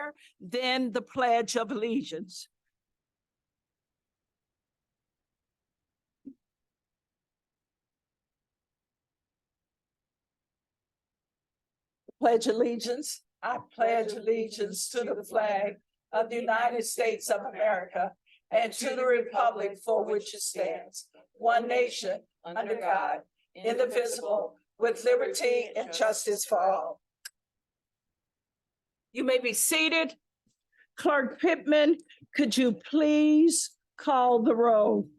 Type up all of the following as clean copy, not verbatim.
prayer, then the Pledge of Allegiance. Pledge allegiance. I pledge allegiance to the flag of the United States of America and to the republic for which it stands, one nation, under God, indivisible, with liberty and justice for all. You may be seated. Clerk Pittman, could you please call the roll?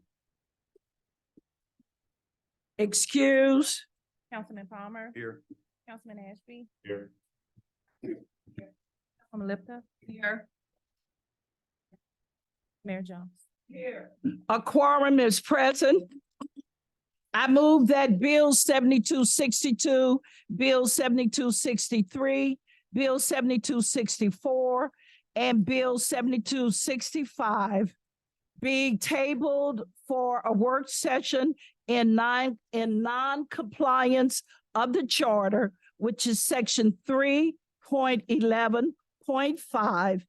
Excuse. Councilman Palmer. Here. Councilman Ashby. Here. Councilman Lipka. Here. Mayor Jones. Here. A quorum is present. I move that Bill 7262, Bill 7263, Bill 7264, and Bill 7265 be tabled for a work session in non-compliance of the charter, which is section 3.11.5,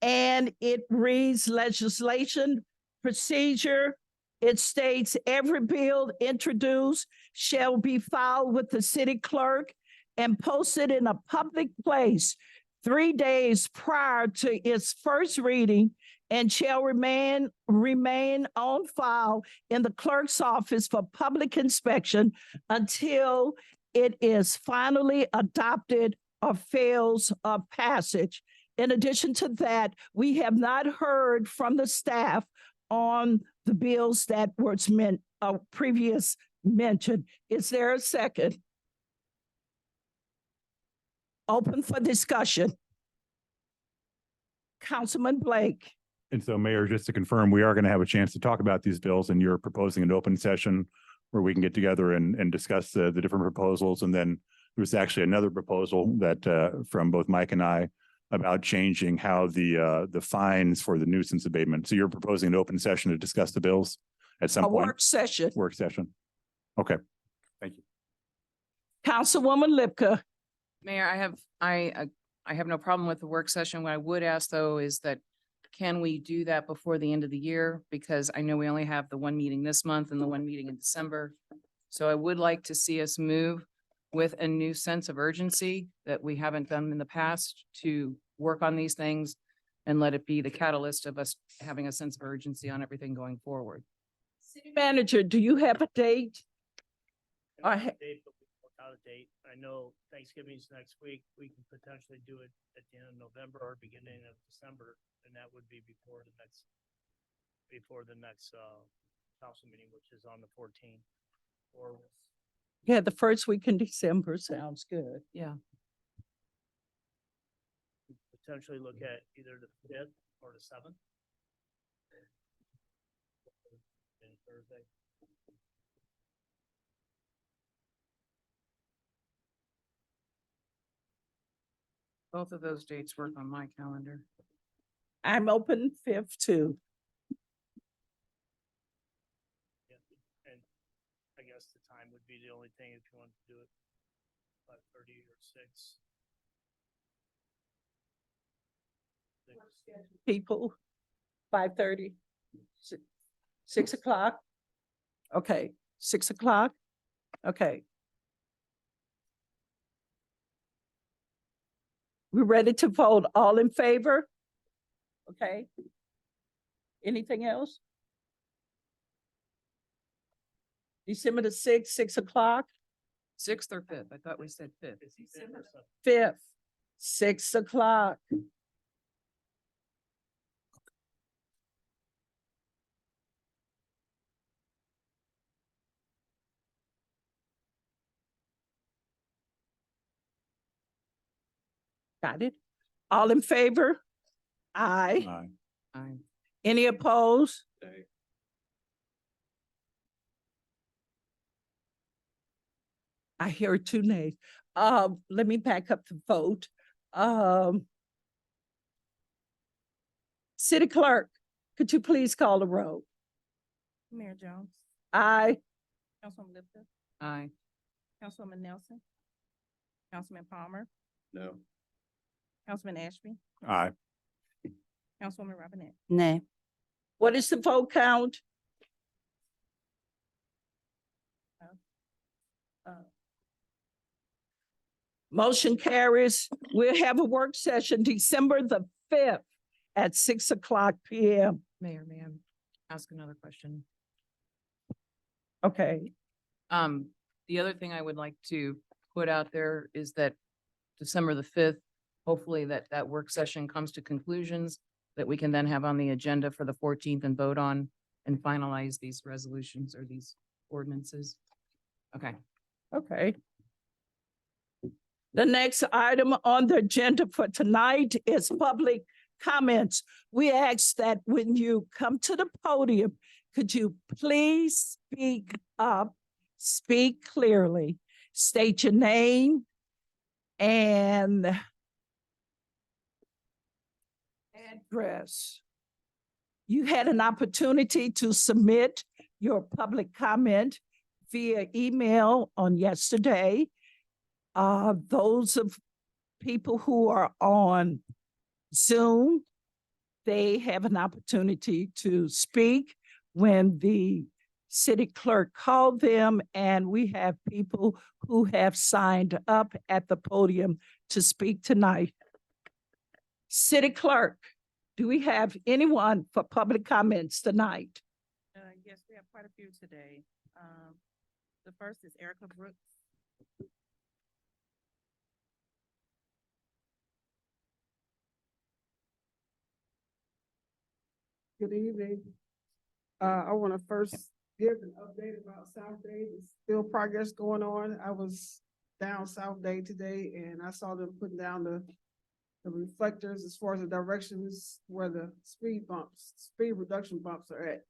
and it reads legislation procedure. It states every bill introduced shall be filed with the city clerk and posted in a public place 3 days prior to its first reading and shall remain on file in the clerk's office for public inspection until it is finally adopted or fails of passage. In addition to that, we have not heard from the staff on the bills that was previous mentioned. Is there a second? Open for discussion. Councilman Blake. And so, Mayor, just to confirm, we are going to have a chance to talk about these bills, and you're proposing an open session where we can get together and discuss the different proposals. And then there was actually another proposal that from both Mike and I about changing how the fines for the nuisance abatement. So you're proposing an open session to discuss the bills at some point? Work session. Work session. Okay. Thank you. Councilwoman Lipka. Mayor, I have no problem with the work session. What I would ask though is that can we do that before the end of the year? Because I know we only have the one meeting this month and the one meeting in December. So I would like to see us move with a new sense of urgency that we haven't done in the past to work on these things and let it be the catalyst of us having a sense of urgency on everything going forward. City Manager, do you have a date? I have a date, but we work out a date. I know Thanksgiving's next week. We can potentially do it at the end of November or beginning of December, and that would be before the next council meeting, which is on the 14th. Or Yeah, the first week in December sounds good. Yeah. potentially look at either the 5th or the 7th. And Thursday. Both of those dates work on my calendar. I'm open 5th too. And I guess the time would be the only thing if you want to do it 5:30 or 6. People, 5:30, 6 o'clock. Okay, 6 o'clock. Okay. We're ready to vote. All in favor? Okay. Anything else? December the 6th, 6 o'clock, 6th or 5th? I thought we said 5th. It's December 7th. 5th, 6 o'clock. Got it? All in favor? Aye. Aye. Any opposed? I hear 2 nays. Let me back up the vote. City Clerk, could you please call the roll? Mayor Jones. Aye. Councilwoman Lipka. Aye. Councilwoman Nelson. Councilman Palmer. No. Councilman Ashby, Aye. Councilwoman Robinette. Nay. What is the vote count? Motion carries. We'll have a work session December the 5th at 6:00 PM. Mayor, may I ask another question? Okay, The other thing I would like to put out there is that December the 5th, hopefully that work session comes to conclusions that we can then have on the agenda for the 14th and vote on and finalize these resolutions or these ordinances. Okay. okay. The next item on the agenda for tonight is public comments. We ask that when you come to the podium, could you please speak up, speak clearly, state your name and address. You had an opportunity to submit your public comment via email on yesterday. Those of people who are on Zoom, they have an opportunity to speak when the city clerk called them, and we have people who have signed up at the podium to speak tonight. City clerk, do we have anyone for public comments tonight? Yes, we have quite a few today. The first is Erica Brooks. Good evening. I want to first give an update about South Day. There's still progress going on. I was down South Day today and I saw them putting down the reflectors as far as the directions where the speed reduction bumps are at.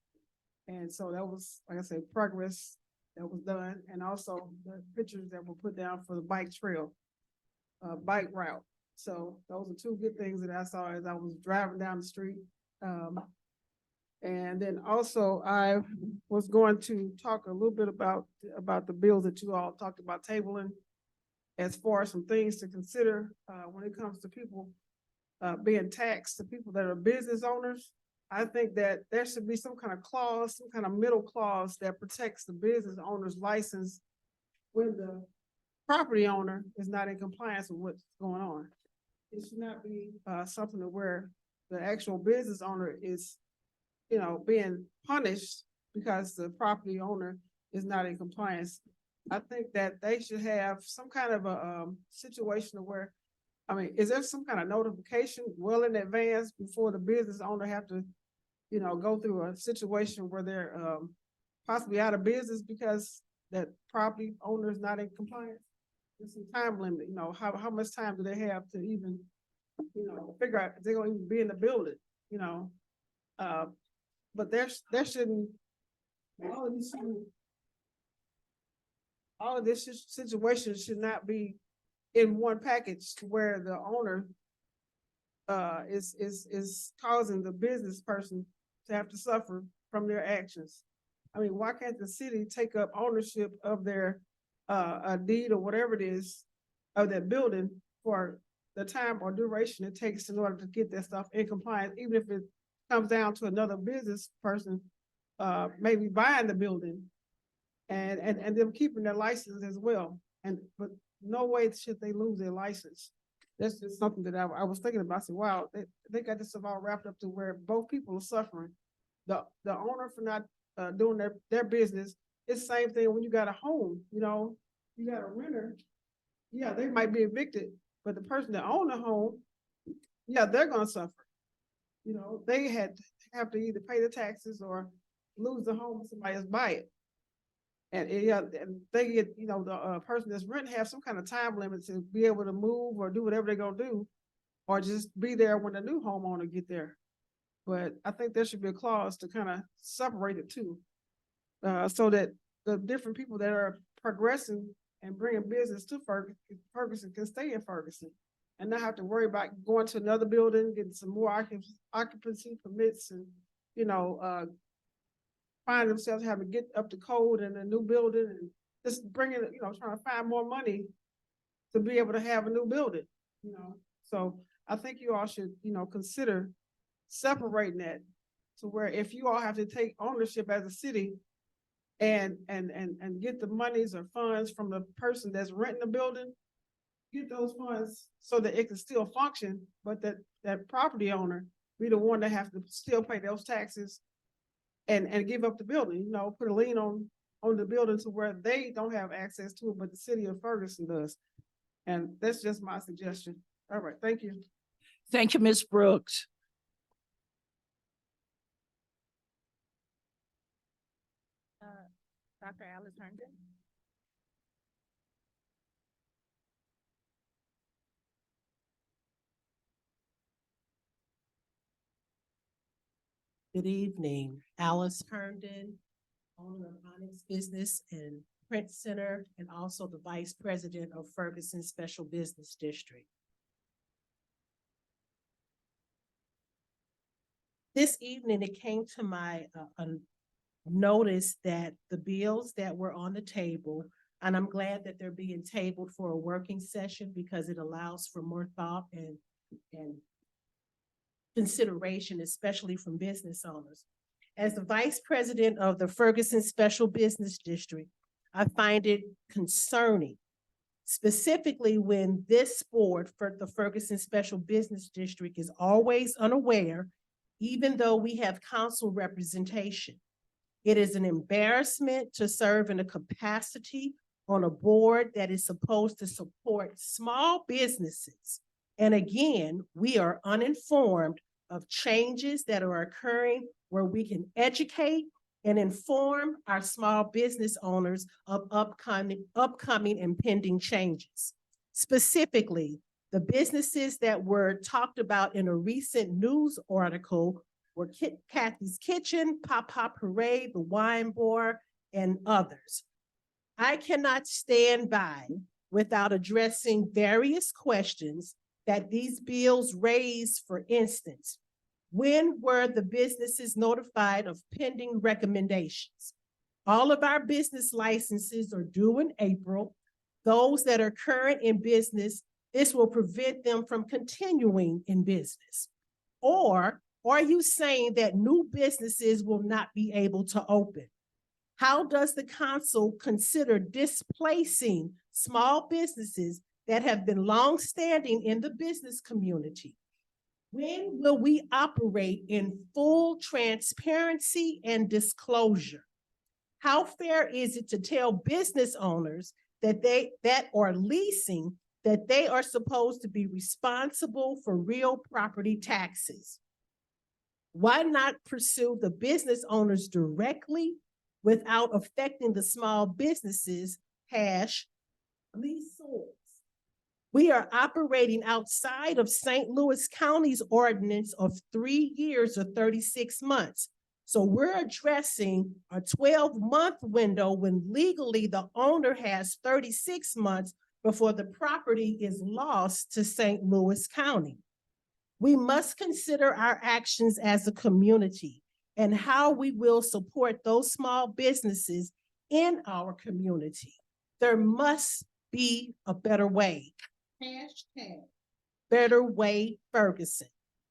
And so that was, like I said, progress that was done. And also the pictures that were put down for the bike trail, bike route. So those are two good things that I saw as I was driving down the street. And then also I was going to talk a little bit about the bills that you all talked about tabling as far as some things to consider when it comes to people being taxed, the people that are business owners. I think that there should be some kind of clause, some kind of middle clause that protects the business owner's license when the property owner is not in compliance with what's going on. It should not be something where the actual business owner is, being punished because the property owner is not in compliance. I think that they should have some kind of a situation where, is there some kind of notification well in advance before the business owner have to, go through a situation where they're possibly out of business because that property owner is not in compliance? There's some time limit, how much time do they have to even, figure out if they're gonna even be in the building, but there shouldn't, all of this situation should not be in one package where the owner is causing the business person to have to suffer from their actions. Why can't the city take up ownership of their a deed or whatever it is of that building for the time or duration it takes in order to get that stuff in compliance, even if it comes down to another business person maybe buying the building and them keeping their license as well. But no way should they lose their license. That's just something that I was thinking about. I said, wow, they got this stuff all wrapped up to where both people are suffering. The owner for not doing their business. It's the same thing when you got a home, you got a renter. Yeah, they might be evicted, but the person that own the home, yeah, they're gonna suffer. They have to either pay the taxes or lose the home, somebody else buy it. And they get, the person that's renting have some kind of time limit to be able to move or do whatever they're gonna do, or just be there when the new homeowner get there. But I think there should be a clause to kind of separate it too, so that the different people that are progressing and bringing business to Ferguson can stay in Ferguson and not have to worry about going to another building, getting some more occupancy permits and, find themselves having to get up to code in a new building and just bringing it, trying to find more money to be able to have a new building, So I think you all should, consider separating that to where if you all have to take ownership as a city and get the monies or funds from the person that's renting the building, get those funds so that it can still function, but that property owner be the one that have to still pay those taxes and give up the building, put a lien on the building to where they don't have access to it, but the city of Ferguson does. And that's just my suggestion. All right, thank you. Thank you, Ms. Brooks. Dr. Alice Herndon. Good evening, Alice Herndon, owner of Onyx Business and Print Center, and also the Vice President of Ferguson Special Business District. This evening, it came to my notice that the bills that were on the table, and I'm glad that they're being tabled for a working session because it allows for more thought and consideration, especially from business owners. As the Vice President of the Ferguson Special Business District, I find it concerning, specifically when this board for the Ferguson Special Business District is always unaware, even though we have council representation. It is an embarrassment to serve in a capacity on a board that is supposed to support small businesses. And again, we are uninformed of changes that are occurring where we can educate and inform our small business owners of upcoming impending changes. Specifically, the businesses that were talked about in a recent news article were Kathy's Kitchen, Pop Pop Parade, the Wine Bar, and others. I cannot stand by without addressing various questions that these bills raise. For instance, when were the businesses notified of pending recommendations? All of our business licenses are due in April. Those that are current in business, this will prevent them from continuing in business. Or are you saying that new businesses will not be able to open? How does the council consider displacing small businesses that have been longstanding in the business community? When will we operate in full transparency and disclosure? How fair is it to tell business owners that are leasing that they are supposed to be responsible for real property taxes? Why not pursue the business owners directly without affecting the small businesses, leaseholders? We are operating outside of St. Louis County's ordinance of 3 years or 36 months. So we're addressing a 12-month window when legally the owner has 36 months before the property is lost to St. Louis County. We must consider our actions as a community and how we will support those small businesses in our community. There must be a better way. Better Way Ferguson.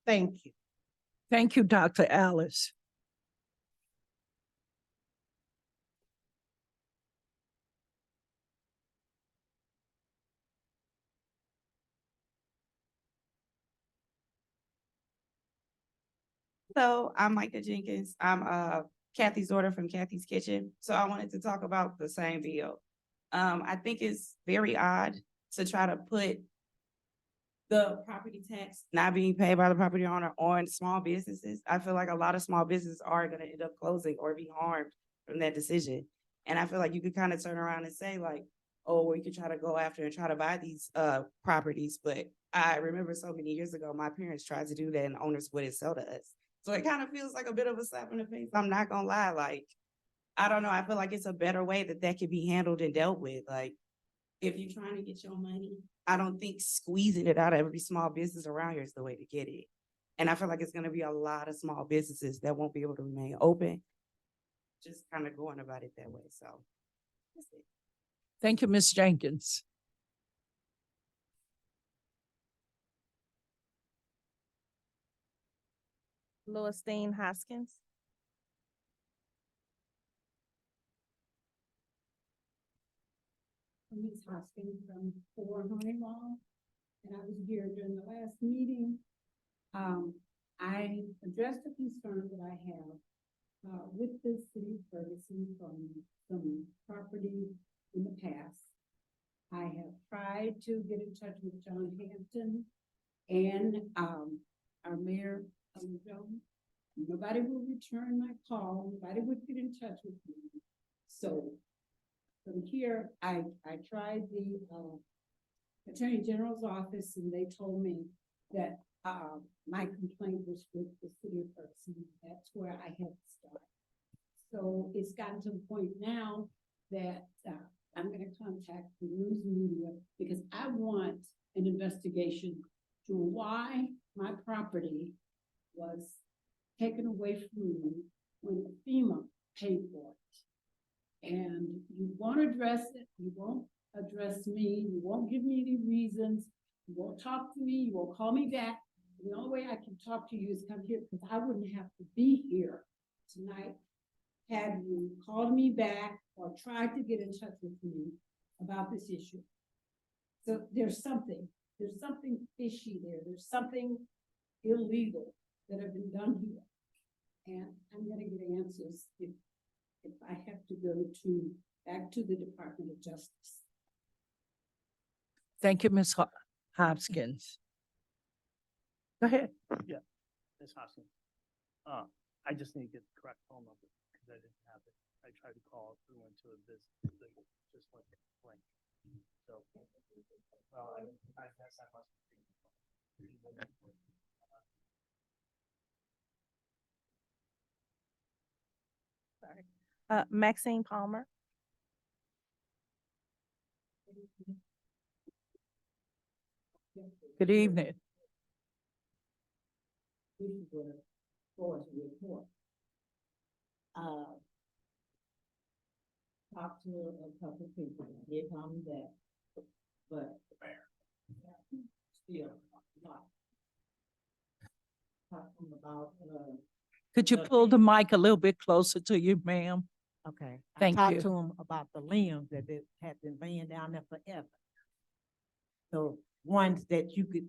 Thank you. Thank you, Dr. Alice. Hello, I'm Micah Jenkins. I'm Kathy's daughter from Kathy's Kitchen. So I wanted to talk about the same bill. I think it's very odd to try to put the property tax not being paid by the property owner on small businesses. I feel like a lot of small businesses are gonna end up closing or be harmed from that decision. And I feel like you could kind of turn around and say like, oh, we could try to go after and try to buy these properties. But I remember so many years ago, my parents tried to do that and owners wouldn't sell to us. So it kind of feels like a bit of a slap in the face. I'm not gonna lie. Like, I don't know. I feel like it's a better way that could be handled and dealt with. Like, if you're trying to get your money, I don't think squeezing it out of every small business around here is the way to get it. And I feel like it's gonna be a lot of small businesses that won't be able to remain open. Just kind of going about it that way. So that's it. Thank you, Ms. Jenkins. Louistine Hoskins. Ms. Hoskins from 4 Honey Law, and I was here during the last meeting. I addressed a concern that I have with the city of Ferguson from some property in the past. I have tried to get in touch with John Hampton and our mayor, Jones. Nobody will return my call. Nobody would get in touch with me. So from here, I tried the Attorney General's office, and they told me that my complaint was with the city of Ferguson. That's where I had to start. So it's gotten to the point now that I'm gonna contact the news media because I want an investigation to why my property was taken away from me when FEMA paid for it. And you won't address it, you won't address me, you won't give me any reasons, you won't talk to me, you won't call me back. The only way I can talk to you is come here, because I wouldn't have to be here tonight had you called me back or tried to get in touch with me about this issue. So there's something fishy there, there's something illegal that have been done here. And I'm gonna get answers if I have to go back to the Department of Justice. Thank you, Ms. Hopkins. Go ahead. Ms. Hoskins. I just need to get the correct phone number because I didn't have it. I tried to call, it went to a business, thing, just went blank. So, well, I guess I must. Sorry. Maxine Palmer. Good evening. This is what forward to report. Talked to a couple of people, they told me that, but still, not. Talked to them about, Could you pull the mic a little bit closer to you, ma'am? okay. Thank I you. talked to them about the limbs that they had been laying down there forever. So ones that you could,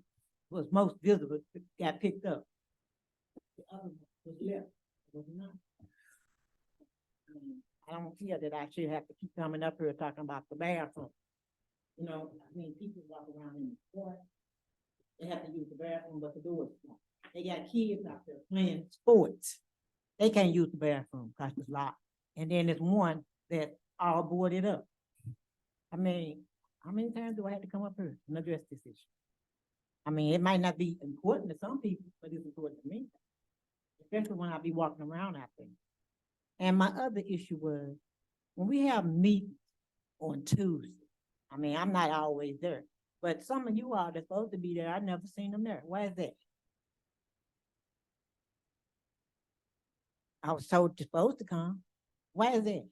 was most visible, got picked up. The other one was left, was not. I don't feel that I should have to keep coming up here talking about the bathroom. You know, I mean, people walk around in the court, they have to use the bathroom, but the door is locked. They got kids out there playing sports. They can't use the bathroom because it's locked. And then there's one that all boarded up. I mean, how many times do I have to come up here and address this issue? I mean, it might not be important to some people, but it's important to me. Especially when I be walking around out there. And my other issue was, when we have meetings on Tuesday, I mean, I'm not always there, but some of you all that's supposed to be there, I never seen them there. Why is that? I was told you're supposed to come. Why is that?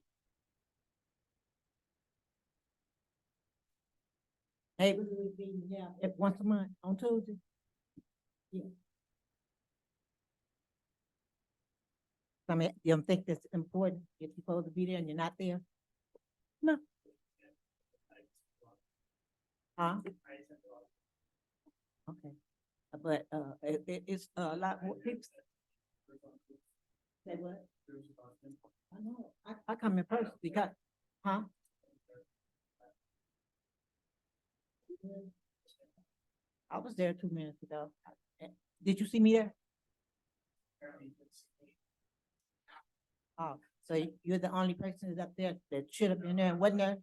Neighborhood meeting, yeah, once a month on Tuesday. Yeah. I mean, you don't think that's important if you're supposed to be there and you're not there? No. Huh? Okay, but, it's a lot more people. Say what? I know, I come in person because, huh? I was there 2 minutes ago. Did you see me there? Oh, so you're the only person that's up there that should have been there and wasn't there?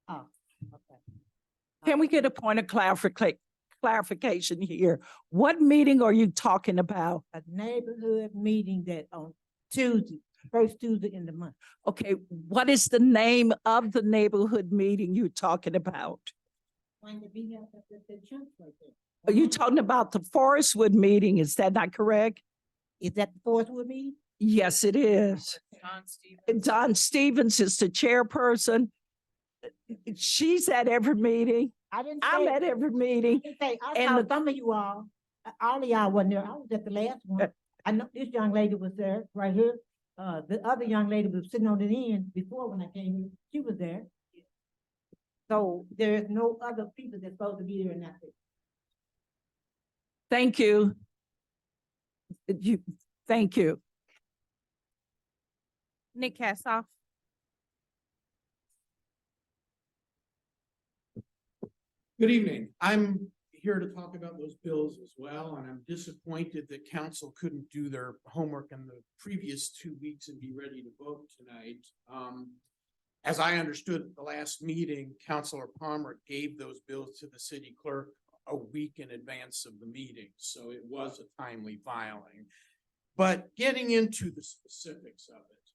Oh, okay. Can we get a point of clarification here? What meeting are you talking about? A neighborhood meeting that on Tuesday, first Tuesday in the month. Okay, what is the name of the neighborhood meeting you're talking about? Going to be at the church right there. Are you talking about the Forestwood meeting? Is that not correct? Is that the Forestwood meeting? Yes, it is. John Stevens. Don Stevens is the chairperson. She's at every meeting. I didn't I'm say, at every meeting. I and saw some of you all of y'all wasn't there. I was at the last one. I know this young lady was there, right here. The other young lady was sitting on the end before when I came here, she was there. So there's no other people that's supposed to be there and not there. Thank you. Thank you. Nick Kassoff. Good evening. I'm here to talk about those bills as well, and I'm disappointed that council couldn't do their homework in the previous 2 weeks and be ready to vote tonight. As I understood at the last meeting, Councilor Palmer gave those bills to the city clerk a week in advance of the meeting, so it was a timely filing. But getting into the specifics of it,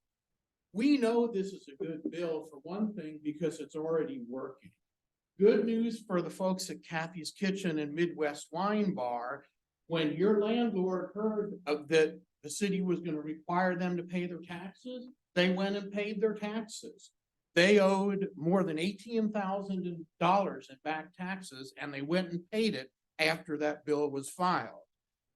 we know this is a good bill for one thing because it's already working. Good news for the folks at Kathy's Kitchen and Midwest Wine Bar. When your landlord heard that the city was going to require them to pay their taxes, they went and paid their taxes. They owed more than $18,000 in back taxes, and they went and paid it after that bill was filed.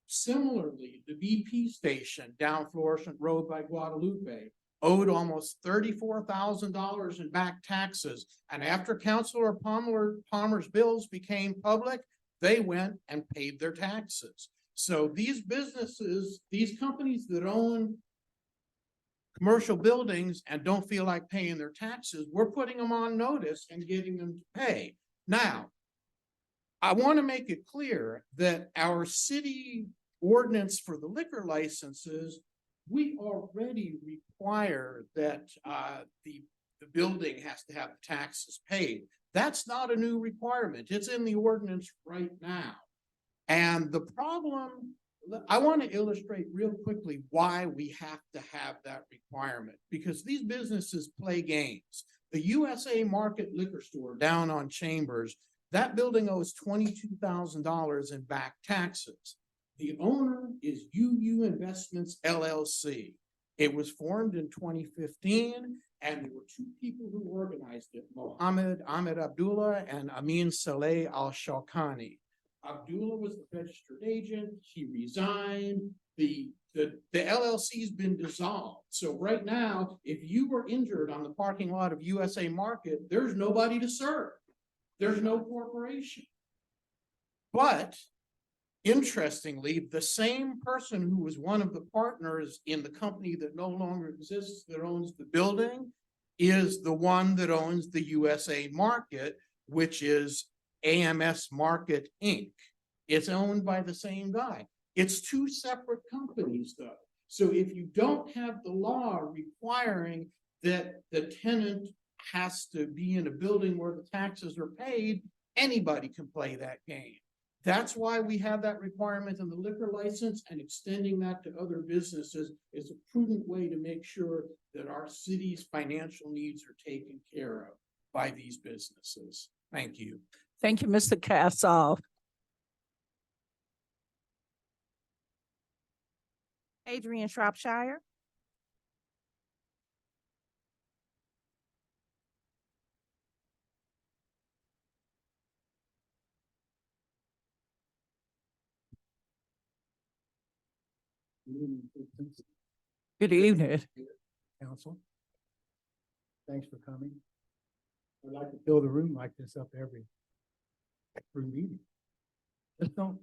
Similarly, the BP station down Florissant Road by Guadalupe owed almost $34,000 in back taxes. And after Councilor Palmer's bills became public, they went and paid their taxes. So these businesses, these companies that own commercial buildings and don't feel like paying their taxes, we're putting them on notice and getting them to pay. Now, I want to make it clear that our city ordinance for the liquor licenses, we already require that the building has to have the taxes paid. That's not a new requirement. It's in the ordinance right now. And the problem, I want to illustrate real quickly why we have to have that requirement, because these businesses play games. The USA Market liquor store down on Chambers, that building owes $22,000 in back taxes. The owner is UU Investments LLC. It was formed in 2015, and there were two people who organized it, Mohammed Ahmed Abdullah and Amin Saleh Al-Shawkani. Abdullah was the registered agent. He resigned. The LLC's been dissolved. So right now, if you were injured on the parking lot of USA Market, there's nobody to serve. There's no corporation. But interestingly, the same person who was one of the partners in the company that no longer exists, that owns the building, is the one that owns the USA Market, which is AMS Market Inc. It's owned by the same guy. It's two separate companies though. So if you don't have the law requiring that the tenant has to be in a building where the taxes are paid, anybody can play that game. That's why we have that requirement in the liquor license, and extending that to other businesses is a prudent way to make sure that our city's financial needs are taken care of by these businesses. Thank you. Thank you, Mr. Kassoff. Adrian Shropshire. Good evening. Council. Thanks for coming. I'd like to fill the room like this up every meeting. Let's don't,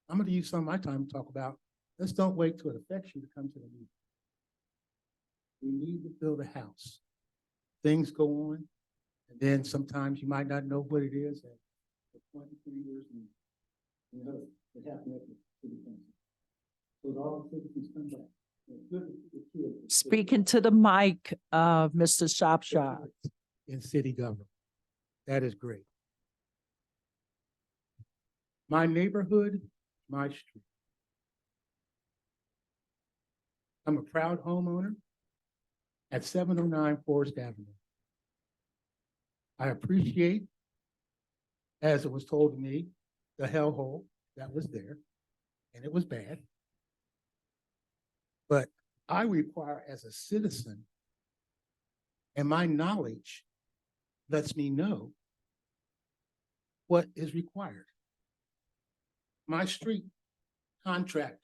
I'm going to use some of my time to talk about, let's don't wait till it affects you to come to the meeting. We need to build a house. Things go on, and then sometimes you might not know what it is. And for 23 years, and you know, it happened at the city council. So all the citizens come back. Speaking to the mic, Mr. Shropshire. In city government. That is great. My neighborhood, my street. I'm a proud homeowner at 709 Forest Avenue. I appreciate, as it was told to me, the hellhole that was there, and it was bad. But I require, as a citizen, and my knowledge lets me know what is required. My street contract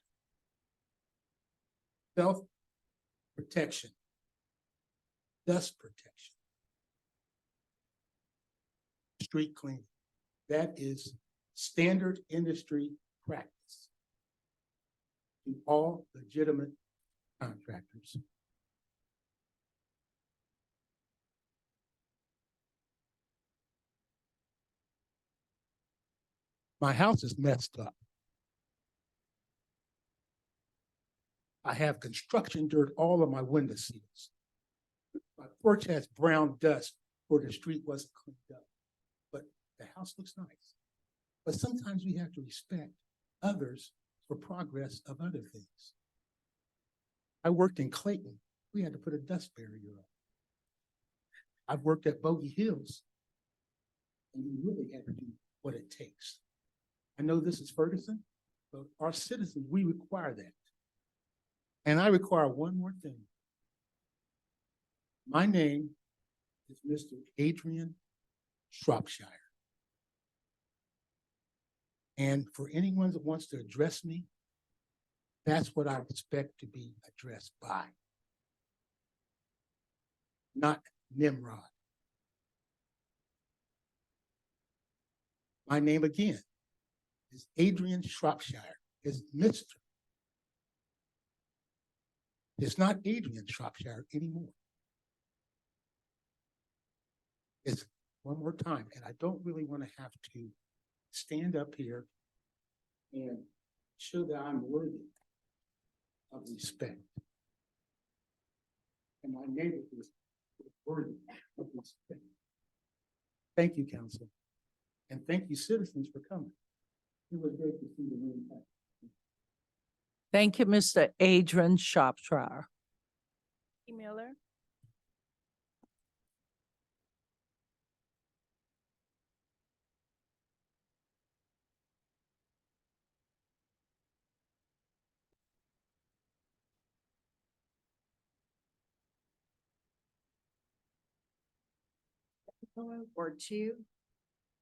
self-protection, dust protection, street cleaning. That is standard industry practice to all legitimate contractors. My house is messed up. I have construction dirt all on my window sills. My porch has brown dust where the street wasn't cleaned up. But the house looks nice. But sometimes we have to respect others for progress of other things. I worked in Clayton. We had to put a dust barrier up. I've worked at Bogey Hills. And you really have to do what it takes. I know this is Ferguson, but our citizens, we require that. And I require one more thing. My name is Mr. Adrian Shropshire. And for anyone that wants to address me, that's what I expect to be addressed by. Not Nimrod. My name again is Adrian Shropshire, is Mr. It's not Adrian Shropshire anymore. It's one more time, and I don't really want to have to stand up here and show that I'm worthy of respect. And my neighborhood is worthy of respect. Thank you, council. And thank you, citizens, for coming. It was great to see the room back. Thank you, Mr. Adrian Shropshire. Miller. Or two.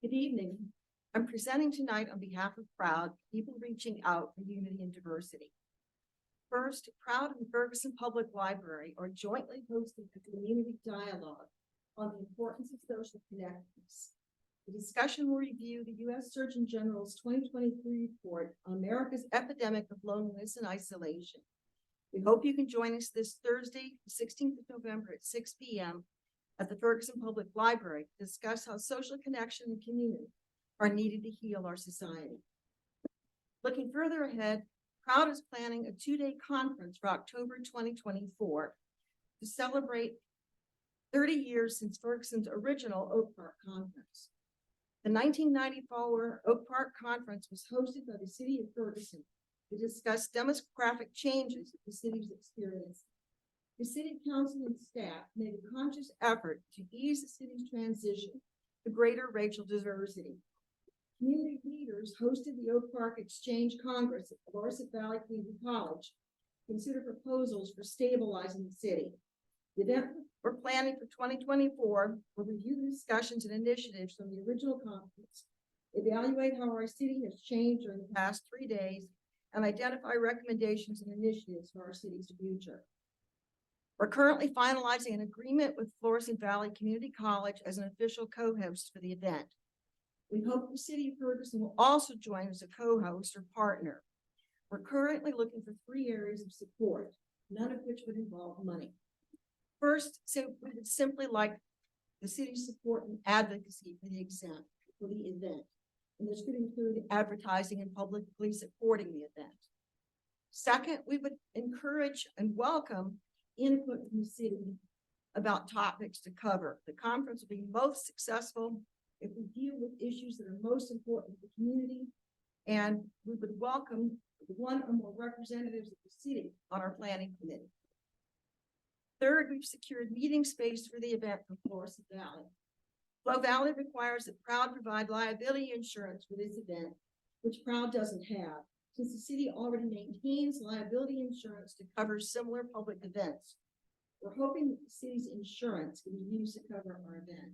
Good evening. I'm presenting tonight on behalf of Proud, people reaching out for unity and diversity. First, Proud and Ferguson Public Library are jointly hosting a community dialogue on the importance of social connectedness. The discussion will review the U.S. Surgeon General's 2023 report on America's epidemic of loneliness and isolation. We hope you can join us this Thursday, 16th of November at 6 p.m. at the Ferguson Public Library to discuss how social connection and community are needed to heal our society. Looking further ahead, Proud is planning a 2-day conference for October 2024 to celebrate 30 years since Ferguson's original Oak Park Conference. The 1994 Oak Park Conference was hosted by the city of Ferguson to discuss demographic changes that the city's experienced. The city council and staff made a conscious effort to ease the city's transition to greater racial diversity. Community leaders hosted the Oak Park Exchange Congress at Florissant Valley Community College to consider proposals for stabilizing the city. The event we're planning for 2024 will review the discussions and initiatives from the original conference, evaluate how our city has changed during the past 3 days, and identify recommendations and initiatives for our city's future. We're currently finalizing an agreement with Florissant Valley Community College as an official co-host for the event. We hope the city of Ferguson will also join as a co-host or partner. We're currently looking for 3 areas of support, none of which would involve money. First, we would simply like the city's support and advocacy for the event. And this could include advertising and publicly supporting the event. Second, we would encourage and welcome input from the city about topics to cover. The conference will be most successful if we deal with issues that are most important to the community, and we would welcome 1 or more representatives of the city on our planning committee. Third, we've secured meeting space for the event from Florissant Valley. Flow Valley requires that Proud provide liability insurance for this event, which Proud doesn't have, since the city already maintains liability insurance to cover similar public events. We're hoping that the city's insurance can be used to cover our event.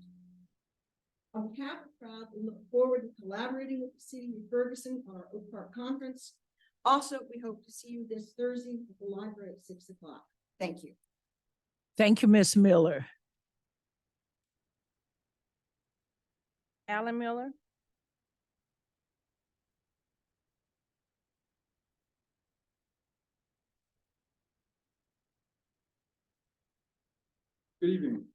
On behalf of Proud, we look forward to collaborating with the city of Ferguson on our Oak Park Conference. Also, we hope to see you this Thursday at the library at 6 o'clock. Thank you. Thank you, Ms. Miller. Alan Miller. Good evening.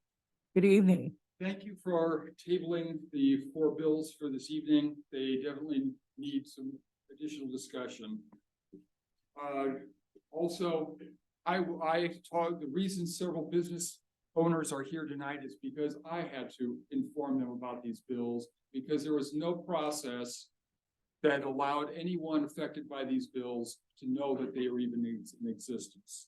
Good evening. Thank you for tabling the 4 bills for this evening. They definitely need some additional discussion. Also, I talked, the reason several business owners are here tonight is because I had to inform them about these bills because there was no process that allowed anyone affected by these bills to know that they were even in existence.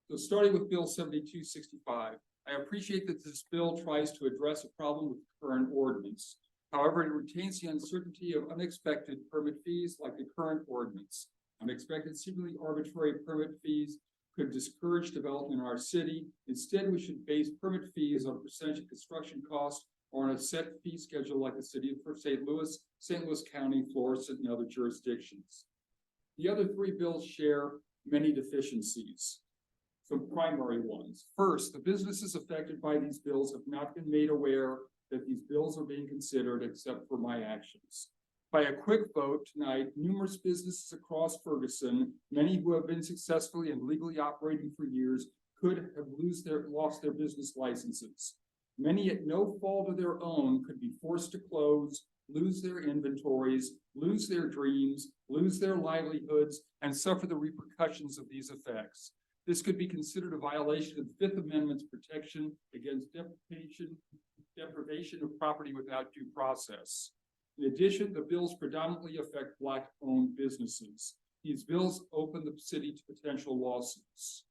So starting with Bill 7265, I appreciate that this bill tries to address a problem with the current ordinance. However, it retains the uncertainty of unexpected permit fees like the current ordinance. Unexpected, seemingly arbitrary permit fees could discourage development in our city. Instead, we should base permit fees on percentage of construction costs or on a set fee schedule like the city of St. Louis County, Florissant, and other jurisdictions. The other 3 bills share many deficiencies. Some primary ones. First, the businesses affected by these bills have not been made aware that these bills are being considered except for my actions. By a quick vote tonight, numerous businesses across Ferguson, many who have been successfully and legally operating for years, could have lost their business licenses. Many at no fault of their own could be forced to close, lose their inventories, lose their dreams, lose their livelihoods, and suffer the repercussions of these effects. This could be considered a violation of the 5th Amendment's protection against deprivation of property without due process. In addition, the bills predominantly affect Black-owned businesses. These bills open the city to potential lawsuits.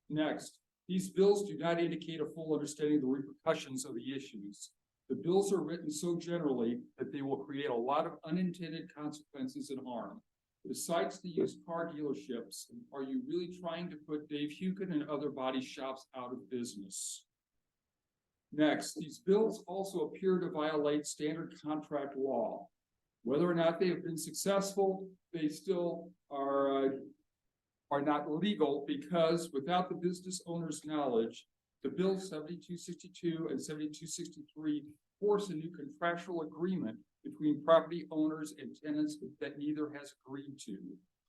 Next, these bills do not indicate a full understanding of the repercussions of the issues. The bills are written so generally that they will create a lot of unintended consequences and harm. Besides the used car dealerships, are you really trying to put Dave Hukin and other body shops out of business? Next, these bills also appear to violate standard contract law. Whether or not they have been successful, they still are not legal because without the business owner's knowledge, the bills 7262 and 7263 force a new contractual agreement between property owners and tenants that neither has agreed to.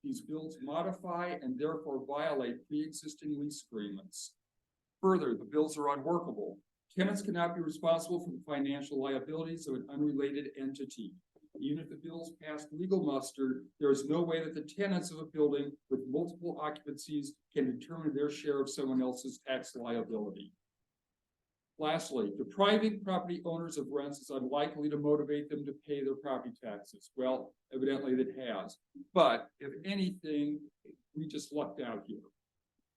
These bills modify and therefore violate pre-existing lease agreements. Further, the bills are unworkable. Tenants cannot be responsible for the financial liabilities of an unrelated entity. Even if the bills pass legal muster, there is no way that the tenants of a building with multiple occupancies can determine their share of someone else's tax liability. Lastly, depriving property owners of rents is unlikely to motivate them to pay their property taxes. Well, evidently it has. But if anything, we just lucked out here.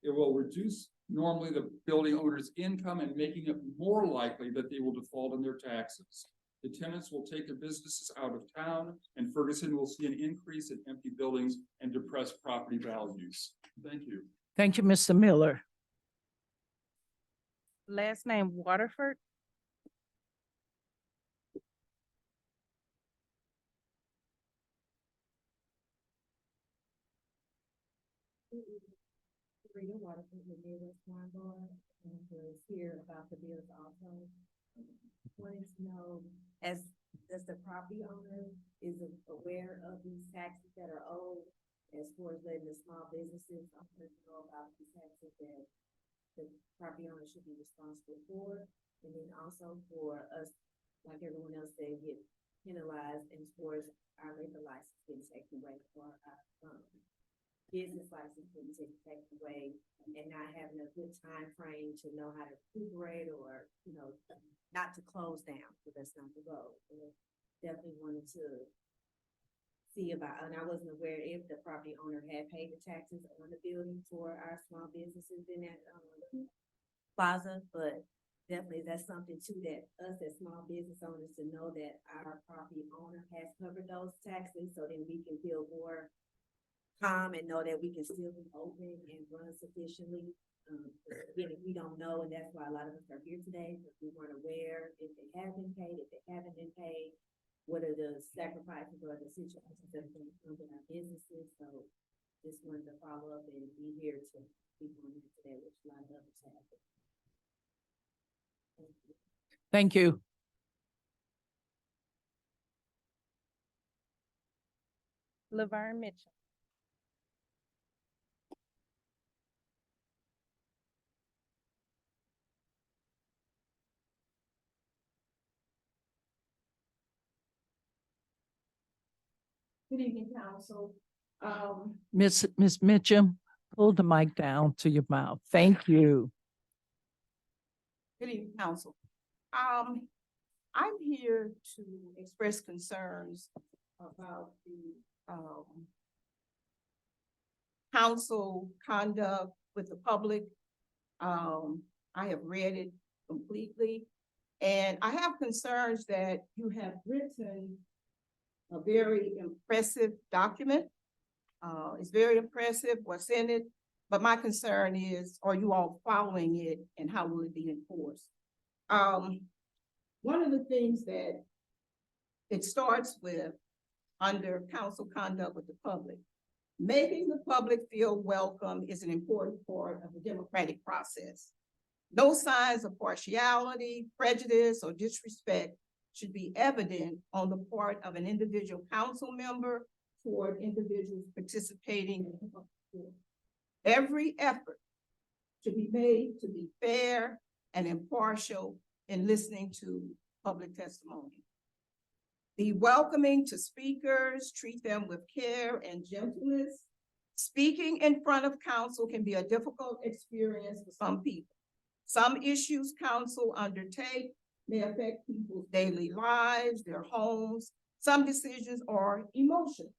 It will reduce normally the building owner's income and making it more likely that they will default on their taxes. The tenants will take their businesses out of town, and Ferguson will see an increase in empty buildings and depressed property values. Thank you. Thank you, Mr. Miller. Last name Waterford. Rita Waterford with Midwest Wine Bar, and was here about the bills also. Wanted to know, as the property owner is aware of these taxes that are owed, as far as letting the small businesses, I want to know about the taxes that the property owner should be responsible for, and then also for us, like everyone else, they get penalized as far as our liquor license getting taken away for our business license getting taken away, and not having a good time frame to know how to recuperate or, you know, not to close down, because that's not the goal. And definitely wanted to see about, and I wasn't aware if the property owner had paid the taxes on the building for our small businesses in that plaza, but definitely that's something too that us as small business owners to know that our property owner has covered those taxes, so then we can feel more calm and know that we can still be open and run sufficiently. Again, if we don't know, and that's why a lot of us are here today, because we weren't aware if they have been paid, if they haven't been paid, what are the sacrifices or the situations that are going to come in our businesses. So just wanted to follow up and be here to be on here today, which not others have. Thank you. Thank you. Laverne Mitchell. Good evening, council. Miss Mitchum, pull the mic down to your mouth. Thank you. Good evening, council. I'm here to express concerns about the, council conduct with the public. I have read it completely, and I have concerns that you have written a very impressive document. It's very impressive what's in it, but my concern is, are you all following it and how will it be enforced? One of the things that it starts with under council conduct with the public, making the public feel welcome is an important part of the democratic process. No signs of partiality, prejudice, or disrespect should be evident on the part of an individual council member toward individuals participating in the public forum. Every effort should be made to be fair and impartial in listening to public testimony. Be welcoming to speakers, treat them with care and gentleness. Speaking in front of council can be a difficult experience for some people. Some issues council undertake may affect people's daily lives, their homes. Some decisions are emotional.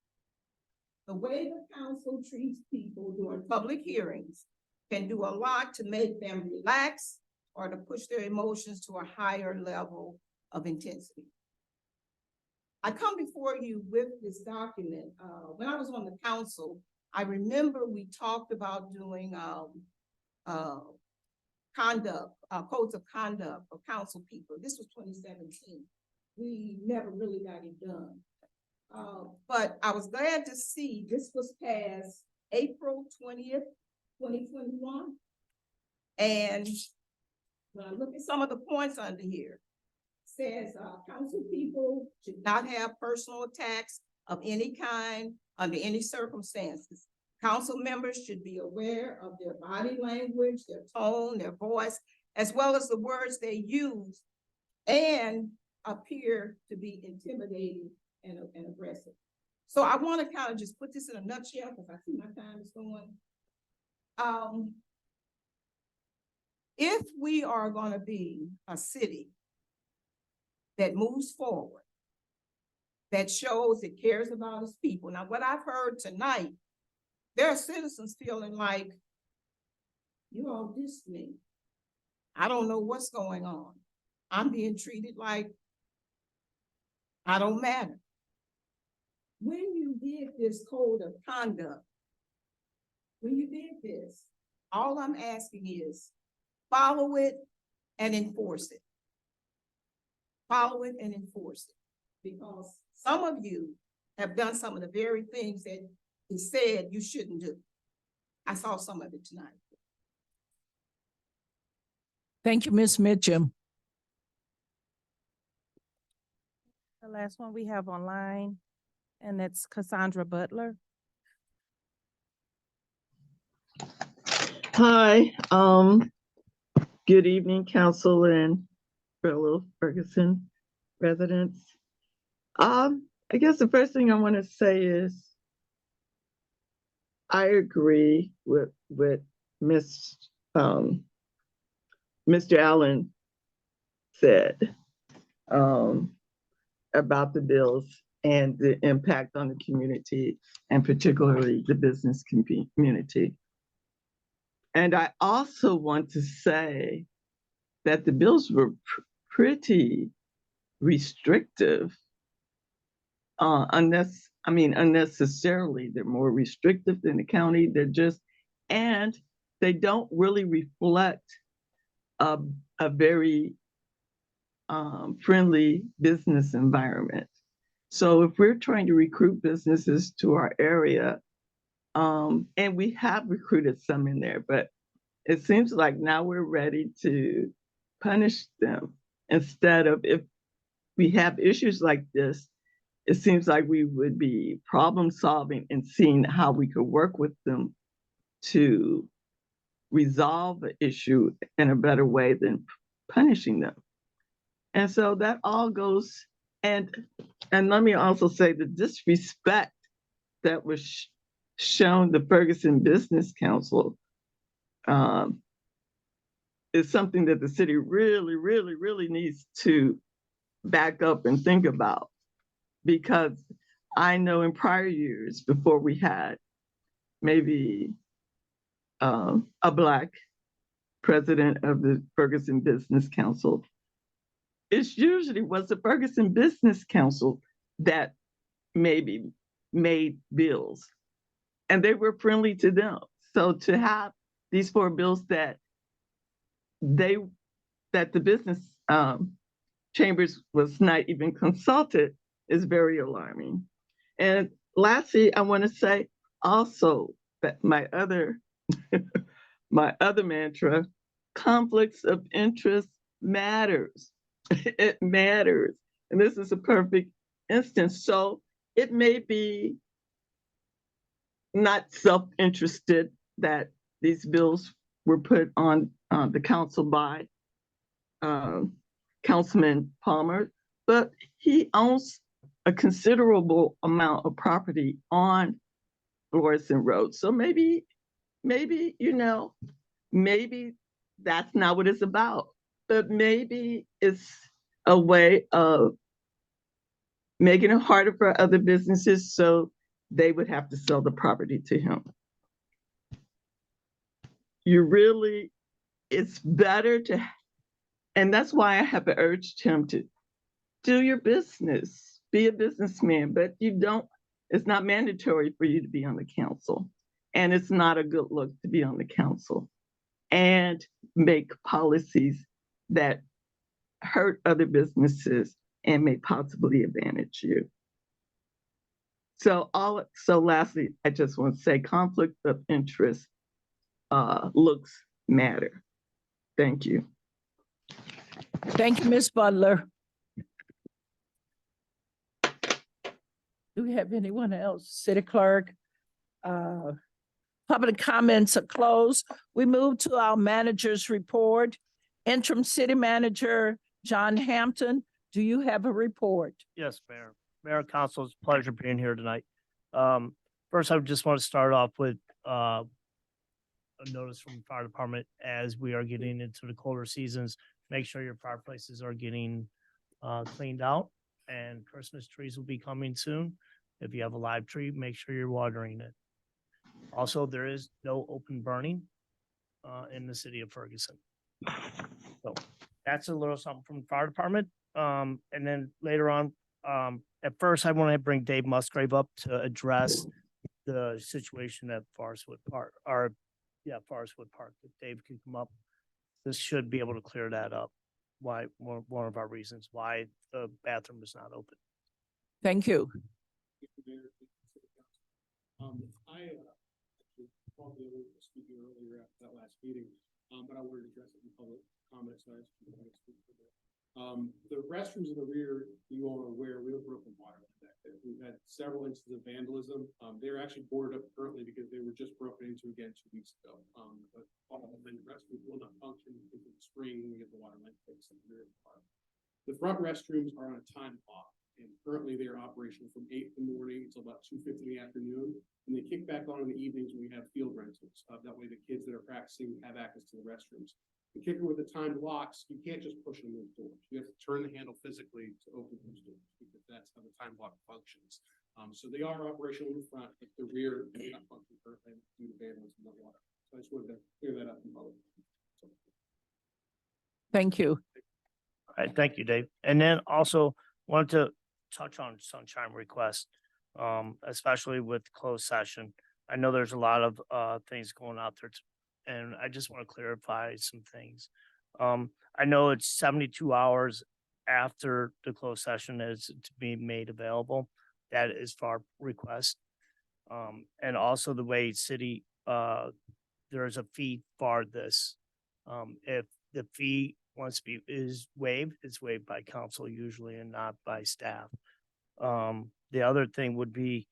The way the council treats people during public hearings can do a lot to make them relax or to push their emotions to a higher level of intensity. I come before you with this document. When I was on the council, I remember we talked about doing codes of conduct for council people. This was 2017. We never really got it done. But I was glad to see this was passed April 20th, 2021. And when I look at some of the points under here, says council people should not have personal attacks of any kind under any circumstances. Council members should be aware of their body language, their tone, their voice, as well as the words they use and appear to be intimidating and aggressive. So I want to kind of just put this in a nutshell because I see my time is going. If we are going to be a city that moves forward, that shows it cares about its people. Now, what I've heard tonight, there are citizens feeling like, you all dissed me. I don't know what's going on. I'm being treated like I don't matter. When you did this code of conduct, when you did this, all I'm asking is follow it and enforce it. Follow it and enforce it. Because some of you have done some of the very things that it said you shouldn't do. I saw some of it tonight. Thank you, Ms. Mitchum. The last one we have online, and that's Cassandra Butler. Hi, good evening, council and fellow Ferguson residents. I guess the first thing I want to say is I agree with Mr. Allen said about the bills and the impact on the community, and particularly the business community. And I also want to say that the bills were pretty restrictive, unnecessarily. They're more restrictive than the county. And they don't really reflect a very friendly business environment. So if we're trying to recruit businesses to our area, And we have recruited some in there, but it seems like now we're ready to punish them instead of, if we have issues like this, it seems like we would be problem solving and seeing how we could work with them to resolve the issue in a better way than punishing them. And so that all goes, and let me also say the disrespect that was shown the Ferguson Business Council is something that the city really, really, really needs to back up and think about. Because I know in prior years, before we had maybe a Black president of the Ferguson Business Council, it usually was the Ferguson Business Council that maybe made bills, and they were friendly to them. So to have these 4 bills that the business chambers was not even consulted is very alarming. And lastly, I want to say also that my other mantra, conflicts of interest matters. It matters. And this is a perfect instance. So it may be not self-interested that these bills were put on the council by Councilman Palmer, but he owns a considerable amount of property on Florissant Road. So maybe, maybe that's not what it's about, but maybe it's a way of making it harder for other businesses so they would have to sell the property to him. It's better to, and that's why I have urged him to do your business, be a businessman, but it's not mandatory for you to be on the council. And it's not a good look to be on the council and make policies that hurt other businesses and may possibly advantage you. So lastly, I just want to say conflict of interest looks matter. Thank you. Thank you, Ms. Butler. Do we have anyone else? City Clerk? Public comments are closed. We move to our manager's report. Interim City Manager John Hampton, do you have a report? Yes, Mayor. Mayor and Council, it's a pleasure being here tonight. First, I just want to start off with a notice from the fire department as we are getting into the colder seasons. Make sure your fireplaces are getting cleaned out, and Christmas trees will be coming soon. If you have a live tree, make sure you're watering it. Also, there is no open burning in the city of Ferguson. So that's a little something from the fire department. And then later on, at first, I want to bring Dave Musgrave up to address the situation at Forestwood Park, Forestwood Park. If Dave can come up, this should be able to clear that up. Why, one of our reasons why the bathroom is not open. Thank you. I actually probably was speaking earlier at that last meeting, but I wanted to address it in public comments. So I asked you to speak for that. The restrooms in the rear, you all are aware, we have broken water back there. We've had several instances of vandalism. They're actually boarded up currently because they were just broken into again 2 weeks ago. But all of the restrooms will not function until the spring when we get the water line fixed in the rear of the park. The front restrooms are on a time clock, and currently they are operational from 8 in the morning until about 2:50 in the afternoon. And they kick back on in the evenings when we have field rentals. That way the kids that are practicing have access to the restrooms. The kicker with the timed locks, you can't just push them in those doors. You have to turn the handle physically to open those doors because that's how the time lock functions. So they are operational in the front, but the rear may not function currently due to vandalism in the water. So I just wanted to clear that up in public. Thank you. All right, thank you, Dave. And then also wanted to touch on sunshine requests, especially with closed session. I know there's a lot of things going out there, and I just want to clarify some things. I know it's 72 hours after the closed session is to be made available. That is for our request. And also the way city, there is a fee for this. If the fee is waived, it's waived by council usually and not by staff. The other thing would be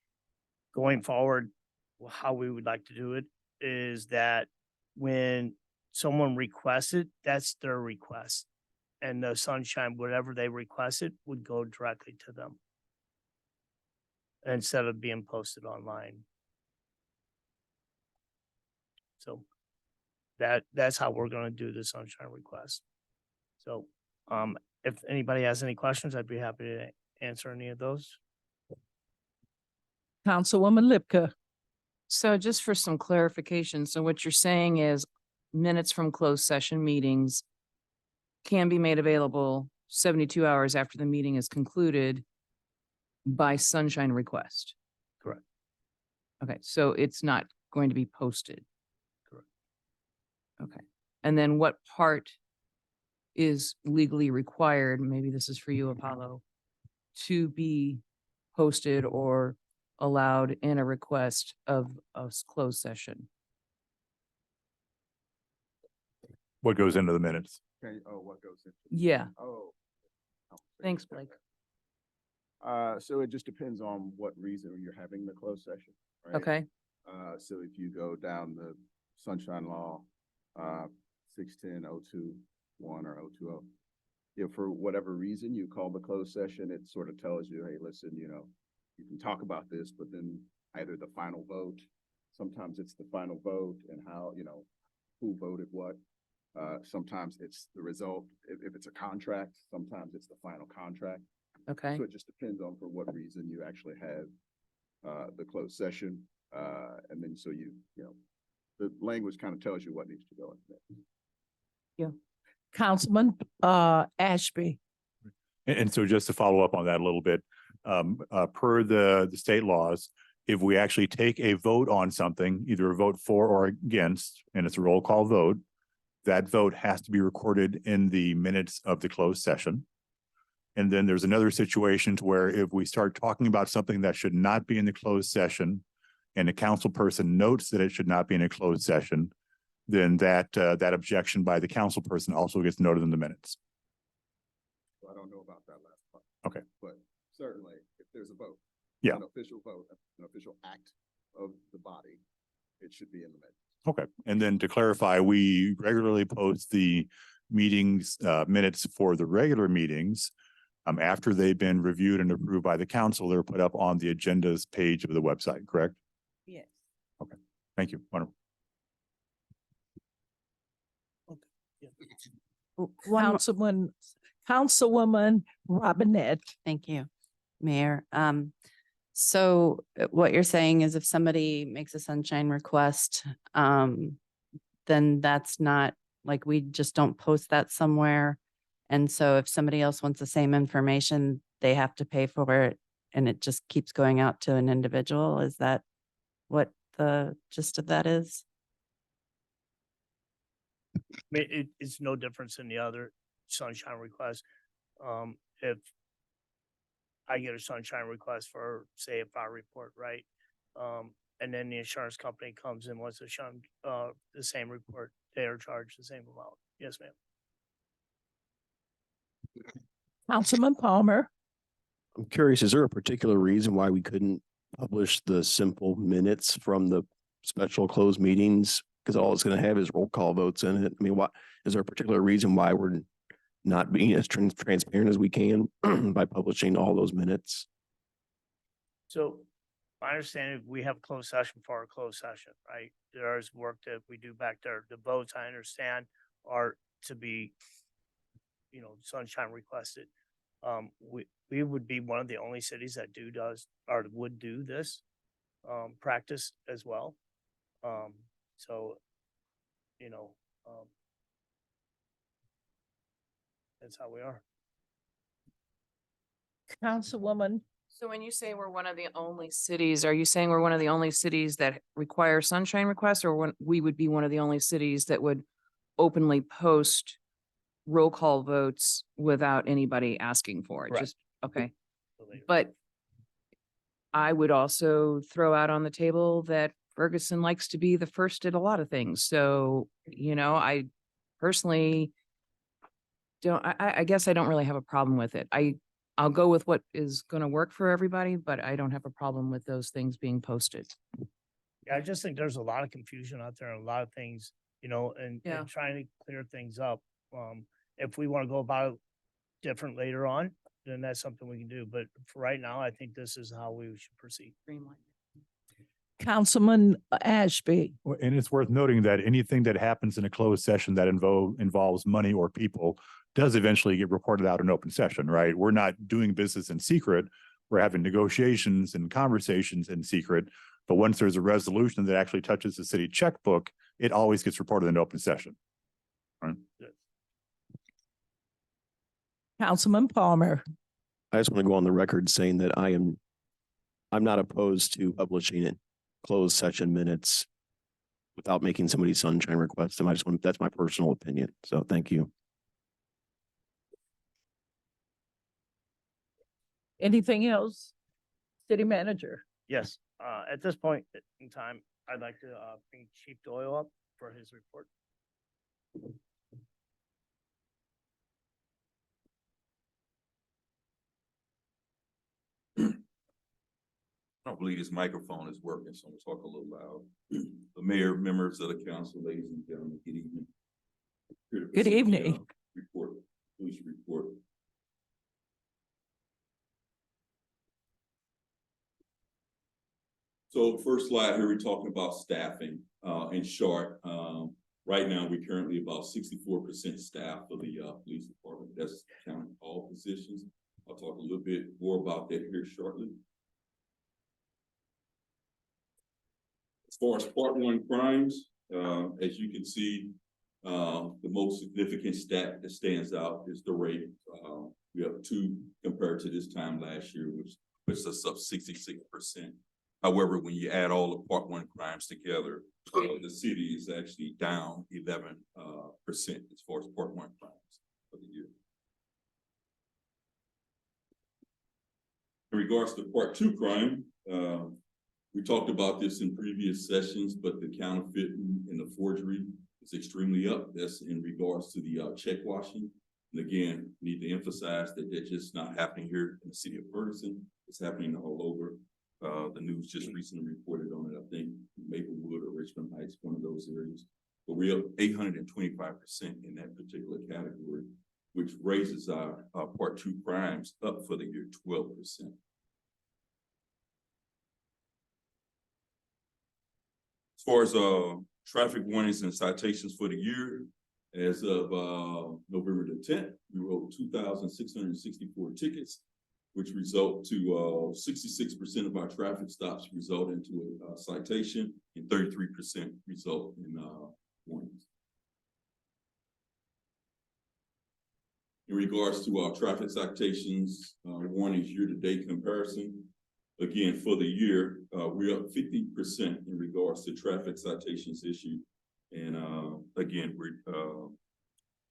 going forward, how we would like to do it is that when someone requests it, that's their request. And the sunshine, whatever they requested would go directly to them instead of being posted online. So that's how we're gonna do the sunshine request. So, if anybody has any questions, I'd be happy to answer any of those. Councilwoman Lipka. So just for some clarification, so what you're saying is minutes from closed session meetings can be made available 72 hours after the meeting is concluded by sunshine request? Correct. Okay, so it's not going to be posted? Correct. Okay, and then what part is legally required, maybe this is for you, Apollo, to be posted or allowed in a request of a closed session? What goes into the minutes? Okay, oh, what goes into? Yeah, Oh. thanks, Blake. So it just depends on what reason you're having the closed session, right? Okay, So if you go down the sunshine law, 610-021 or 020, if for whatever reason you call the closed session, it sort of tells you, hey, listen, you know, you can talk about this, but then either the final vote, sometimes it's the final vote and how, you know, who voted what. Sometimes it's the result. If it's a contract, sometimes it's the final contract. okay. So it just depends on for what reason you actually have the closed session. And then so you know, the language kind of tells you what needs to go in there. Councilman, Ashby. And so just to follow up on that a little bit, per the state laws, if we actually take a vote on something, either a vote for or against, and it's a roll call vote, that vote has to be recorded in the minutes of the closed session. And then there's another situation to where if we start talking about something that should not be in the closed session and a council person notes that it should not be in a closed session, then that objection by the council person also gets noted in the minutes. So I don't know about that last part. Okay. But certainly if there's a vote. Yeah. An official vote, an official act of the body, it should be in the minutes. Okay. And then to clarify, we regularly post the meetings, minutes for the regular meetings. After they've been reviewed and approved by the council, they're put up on the agendas page of the website, correct? Yes. Okay, thank you. Wonderful. Councilwoman Robinette. Thank you, Mayor. So what you're saying is if somebody makes a sunshine request, then that's not, like, we just don't post that somewhere. And so if somebody else wants the same information, they have to pay for it and it just keeps going out to an individual. Is that what the gist of that is? I mean, it's no difference than the other sunshine request. If I get a sunshine request for, say, a fire report, right? And then the insurance company comes and wants to shun, the same report, they are charged the same amount. Yes, ma'am. Councilman Palmer. I'm curious, is there a particular reason why we couldn't publish the simple minutes from the special closed meetings? Because all it's going to have is roll call votes in it. I mean, what is there a particular reason why we're not being as transparent as we can by publishing all those minutes? So my understanding, we have a closed session for a closed session, right? There's work that we do back there. The votes, I understand, are to be, you know, sunshine requested. We would be one of the only cities that would do this practice as well. So, you know, that's how we are. Councilwoman. So when you say we're one of the only cities, are you saying we're one of the only cities that require sunshine requests, or when we would be one of the only cities that would openly post roll call votes without anybody asking for it? Correct. Just, okay. But I would also throw out on the table that Ferguson likes to be the first at a lot of things. So, I personally I guess I don't really have a problem with it. I'll go with what is going to work for everybody, but I don't have a problem with those things being posted. Yeah, I just think there's a lot of confusion out there and a lot of things, and Yeah. trying to clear things up. If we want to go about it different later on, then that's something we can do. But for right now, I think this is how we should proceed. Councilman Ashby. Well, and it's worth noting that anything that happens in a closed session that involves money or people does eventually get reported out in open session, right? We're not doing business in secret. We're having negotiations and conversations in secret. But once there's a resolution that actually touches the city checkbook, it always gets reported in open session. Right? Councilman Palmer. I just want to go on the record saying that I'm not opposed to publishing it, closed session minutes without making somebody sunshine request them. That's my personal opinion. So thank you. Anything else? City manager. Yes, at this point in time, I'd like to bring Chief Doyle up for his report. I don't believe this microphone is working, so I'm gonna talk a little loud. The mayor, members of the council, ladies and gentlemen, good evening. Here to Good present the, evening. Report, police report. So first slide here, we're talking about staffing. In short, right now, we're currently about 64% staff for the police department. That's counting all positions. I'll talk a little bit more about that here shortly. As far as part one crimes, as you can see, the most significant stat that stands out is the rate. We have 2 compared to this time last year, which puts us up 66%. However, when you add all the part one crimes together, the city is actually down 11% as far as part one crimes for the year. In regards to part two crime, we talked about this in previous sessions, but the counterfeiting and the forgery is extremely up. That's in regards to the check washing. And again, need to emphasize that that's just not happening here in the city of Ferguson. It's happening all over. The news just recently reported on it. I think Maplewood or Richmond Heights, one of those areas. But we're up 825% in that particular category, which raises our part two crimes up for the year 12%. As far as traffic warnings and citations for the year, as of November the 10th, we wrote 2,664 tickets, which result to 66% of our traffic stops result into a citation and 33% result in warnings. In regards to our traffic citations, warnings year-to-date comparison, again, for the year, we're up 50% in regards to traffic citations issued. And again, we're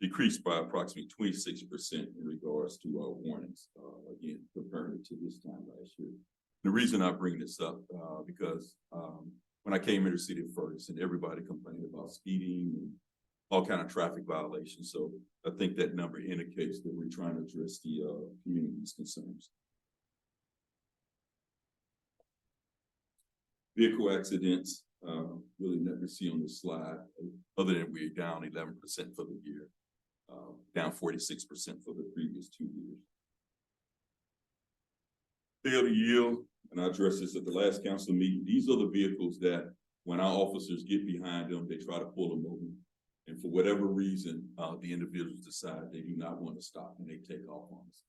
decreased by approximately 26% in regards to our warnings, again, compared to this time last year. The reason I bring this up, because when I came into the city of Ferguson, everybody complained about speeding and all kind of traffic violations. So I think that number indicates that we're trying to address the community's concerns. Vehicle accidents, really nothing to see on this slide, other than we're down 11% for the year, down 46% for the previous 2 years. Fail to yield, and I addressed this at the last council meeting. These are the vehicles that when our officers get behind them, they try to pull them over. And for whatever reason, the individuals decide they do not want to stop and they take off on us.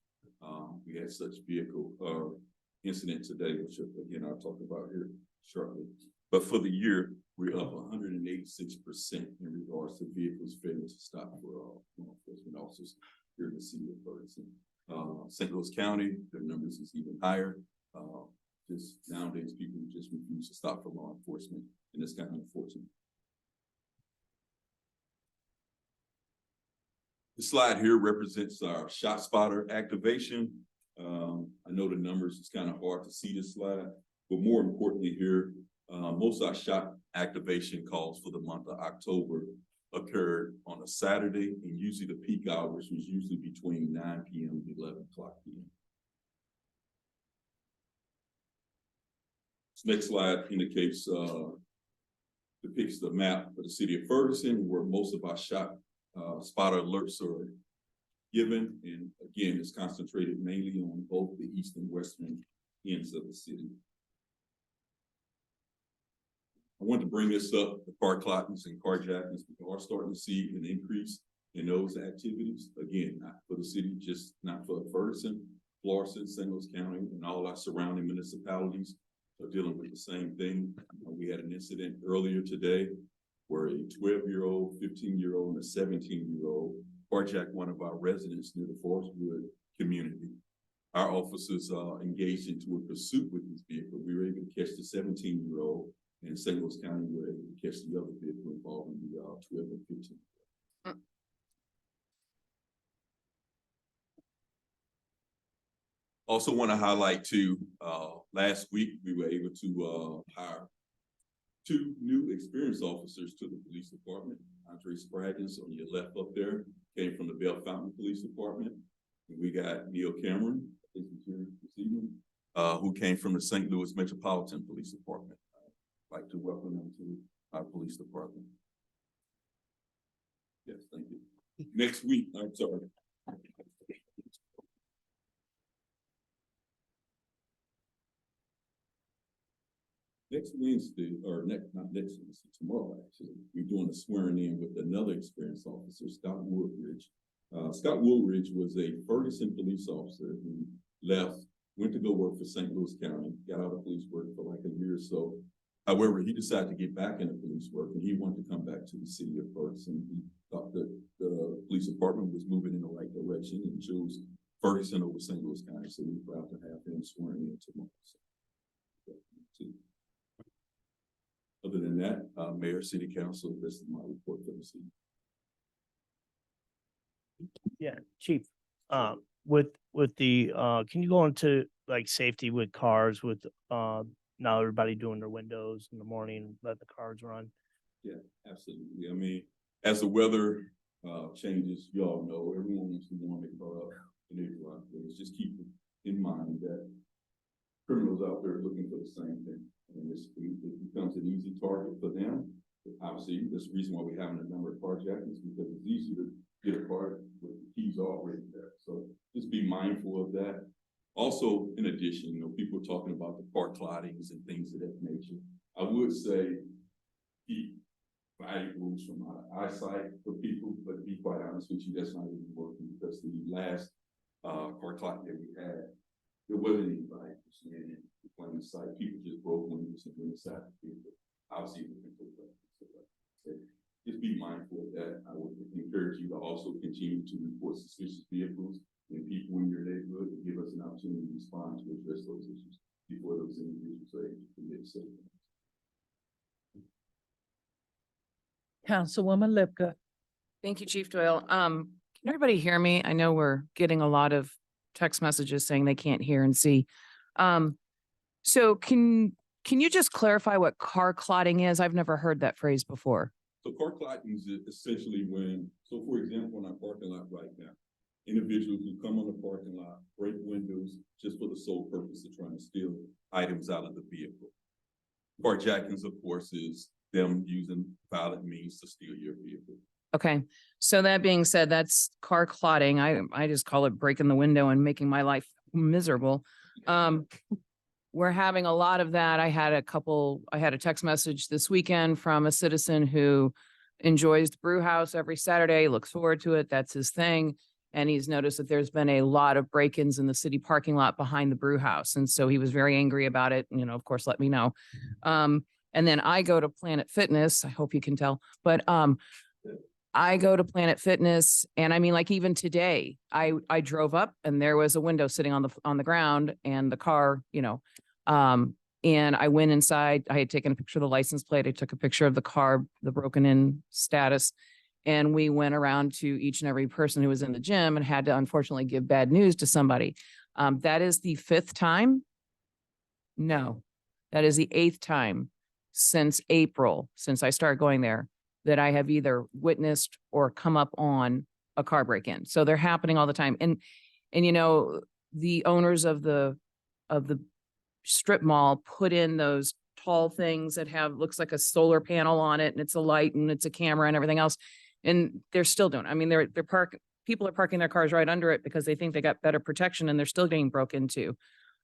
We had such vehicle incident today, which again, I'll talk about here shortly. But for the year, we're up 186% in regards to vehicles failing to stop for law enforcement officers here in the city of Ferguson. St. Louis County, their numbers is even higher. Just nowadays, people just refuse to stop for law enforcement, and it's kind of unfortunate. The slide here represents our shot spotter activation. I know the numbers, it's kind of hard to see this slide, But more importantly here, most of our shop activation calls for the month of October occurred on a Saturday, and usually the peak hours was usually between 9 p.m. and 11 o'clock p.m. This next slide indicates, depicts the map for the city of Ferguson, where most of our shop spotter alerts are given. And again, it's concentrated mainly on both the east and western ends of the city. I want to bring this up, the car clockings and carjackings. We are starting to see an increase in those activities. Again, not for the city, just not for Ferguson, Florissant, St. Louis County, and all our surrounding municipalities are dealing with the same thing. We had an incident earlier today where a 12-year-old, 15-year-old, and a 17-year-old carjacked one of our residents near the Forestwood community. Our officers engaged into a pursuit with this vehicle. We were able to catch the 17-year-old. In St. Louis County, we were able to catch the other vehicle involving the 12 and 15. Also want to highlight too, last week we were able to hire 2 new experienced officers to the police department. Andre Spraggins on your left up there came from the Bell Fountain Police Department. And we got Neil Cameron, I think he's here this evening, who came from the St. Louis Metropolitan Police Department. I'd like to welcome them to our police department. Yes, thank you. Next week, I'm sorry. Next Wednesday, or not next Wednesday, tomorrow actually, we're doing a swearing in with another experienced officer, Scott Woodridge. Scott Woodridge was a Ferguson police officer who left, went to go work for St. Louis County, got out of police work for like a year or so. However, he decided to get back into police work, and he wanted to come back to the city of Ferguson. He thought that the police department was moving in the right direction and chose Ferguson over St. Louis County. So we're proud to have him swearing in tomorrow. Other than that, Mayor, City Council, this is my report for the city. Yeah, Chief, with the, can you go into like safety with cars with, now everybody doing their windows in the morning, let the cars run? Yeah, absolutely. I mean, as the weather changes, you all know, everyone wants to warm their car up in their driveways. Just keep in mind that criminals out there looking for the same thing. And it becomes an easy target for them. Obviously, that's the reason why we're having a number of carjackings, because it's easier to get a car with the keys already there. So just be mindful of that. Also, in addition, you know, people are talking about the car clottings and things of that nature. I would say keep valuables from our eyesight for people, but to be quite honest with you, that's not even working, because the last car clotting that we had, there wasn't anybody in plain sight. People just broke windows and went inside the vehicle. Obviously, we can put that. So just be mindful of that. I would encourage you to also continue to report suspicious vehicles and people in your neighborhood, to give us an opportunity to respond to address those issues before those individuals are able to commit civil. Councilwoman Lipka. Thank you, Chief Doyle. Can everybody hear me? I know we're getting a lot of text messages saying they can't hear and see. So can you just clarify what car clotting is? I've never heard that phrase before. So car clotting is essentially when, so for example, in our parking lot right now, individuals who come on the parking lot, break windows just for the sole purpose of trying to steal items out of the vehicle. Carjackings, of course, is them using violent means to steal your vehicle. Okay, so that being said, that's car clotting. I just call it breaking the window and making my life miserable. We're having a lot of that. I had a text message this weekend from a citizen who enjoys the brew house every Saturday, looks forward to it. That's his thing. And he's noticed that there's been a lot of break-ins in the city parking lot behind the brew house. And so he was very angry about it. You know, of course, let me know. And then I go to Planet Fitness. I hope you can tell, but I go to Planet Fitness, and I mean, like even today, I drove up and there was a window sitting on the ground, and the car, you know, and I went inside. I had taken a picture of the license plate. I took a picture of the car, the broken in status, and we went around to each and every person who was in the gym and had to unfortunately give bad news to somebody. That is the 5th time. No, That is the 8th time since April, since I started going there, that I have either witnessed or come up on a car break-in. So they're happening all the time. And you know, the owners of the strip mall put in those tall things that have, looks like a solar panel on it, and it's a light and it's a camera and everything else. And they're still doing it. I mean, people are parking their cars right under it because they think they got better protection, and they're still getting broke into.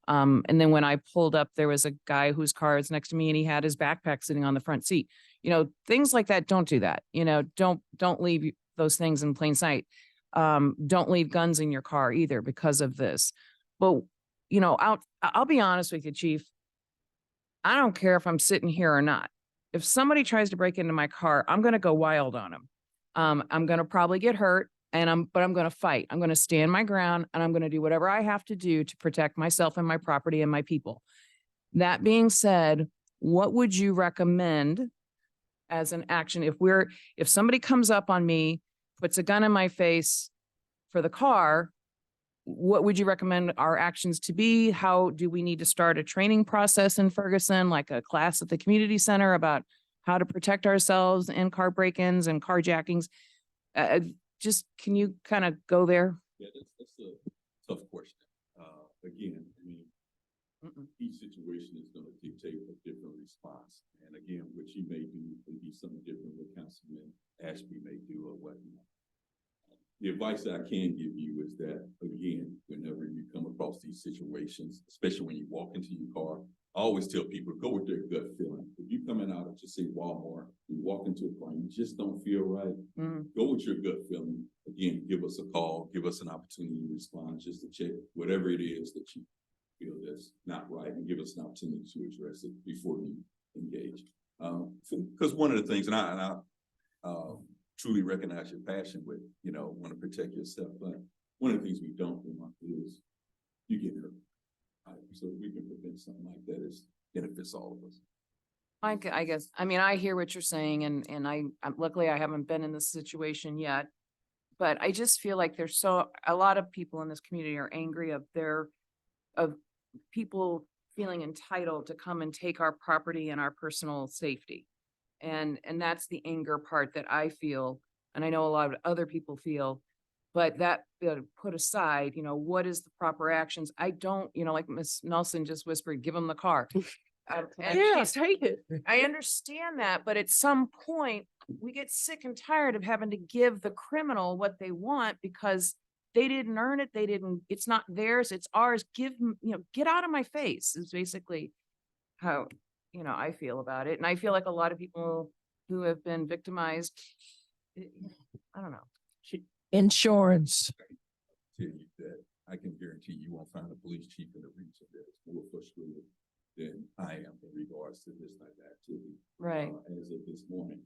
And then when I pulled up, there was a guy whose car is next to me and he had his backpack sitting on the front seat. You know, things like that, don't do that. You know, don't leave those things in plain sight. Don't leave guns in your car either because of this. But, you know, I'll be honest with you, Chief. I don't care if I'm sitting here or not. If somebody tries to break into my car, I'm going to go wild on them. I'm going to probably get hurt. But I'm going to fight. I'm going to stand my ground, and I'm going to do whatever I have to do to protect myself and my property and my people. That being said, what would you recommend as an action? If somebody comes up on me, puts a gun in my face for the car, what would you recommend our actions to be? How do we need to start a training process in Ferguson, like a class at the community center about how to protect ourselves in car break-ins and carjackings? Just, can you kind of go there? Yeah, that's a tough question. Again, I mean, each situation is going to dictate a different response. And again, what you may do can be something different what Councilman Ashby may do or whatnot. The advice that I can give you is that, again, whenever you come across these situations, especially when you walk into your car, I always tell people, go with their gut feeling. If you coming out of, just say Walmart, you walk into a car and you just don't feel right, go with your gut feeling. Again, give us a call, give us an opportunity to respond, just to check whatever it is that you feel that's not right, and give us an opportunity to address it before you engage. Because one of the things, and I truly recognize your passion with, you know, want to protect yourself, but one of the things we don't want is you get hurt. So if we can prevent something like that, it benefits all of us. I guess, I mean, I hear what you're saying, and I'm luckily I haven't been in this situation yet, but I just feel like there's a lot of people in this community are angry of people feeling entitled to come and take our property and our personal safety. And that's the anger part that I feel, and I know a lot of other people feel. But that put aside, you know, what is the proper actions? I don't, you know, like Ms. Nelson just whispered, give them the car. Take it. I understand that, but at some point we get sick and tired of having to give the criminal what they want because they didn't earn it. It's not theirs, it's ours. Get out of my face is basically how, you know, I feel about it. And I feel like a lot of people who have been victimized, I don't know. Insurance. Tell you that I can guarantee you won't find a police chief in the region that is more frustrated than I am in regards to this type of activity. Right. As of this morning,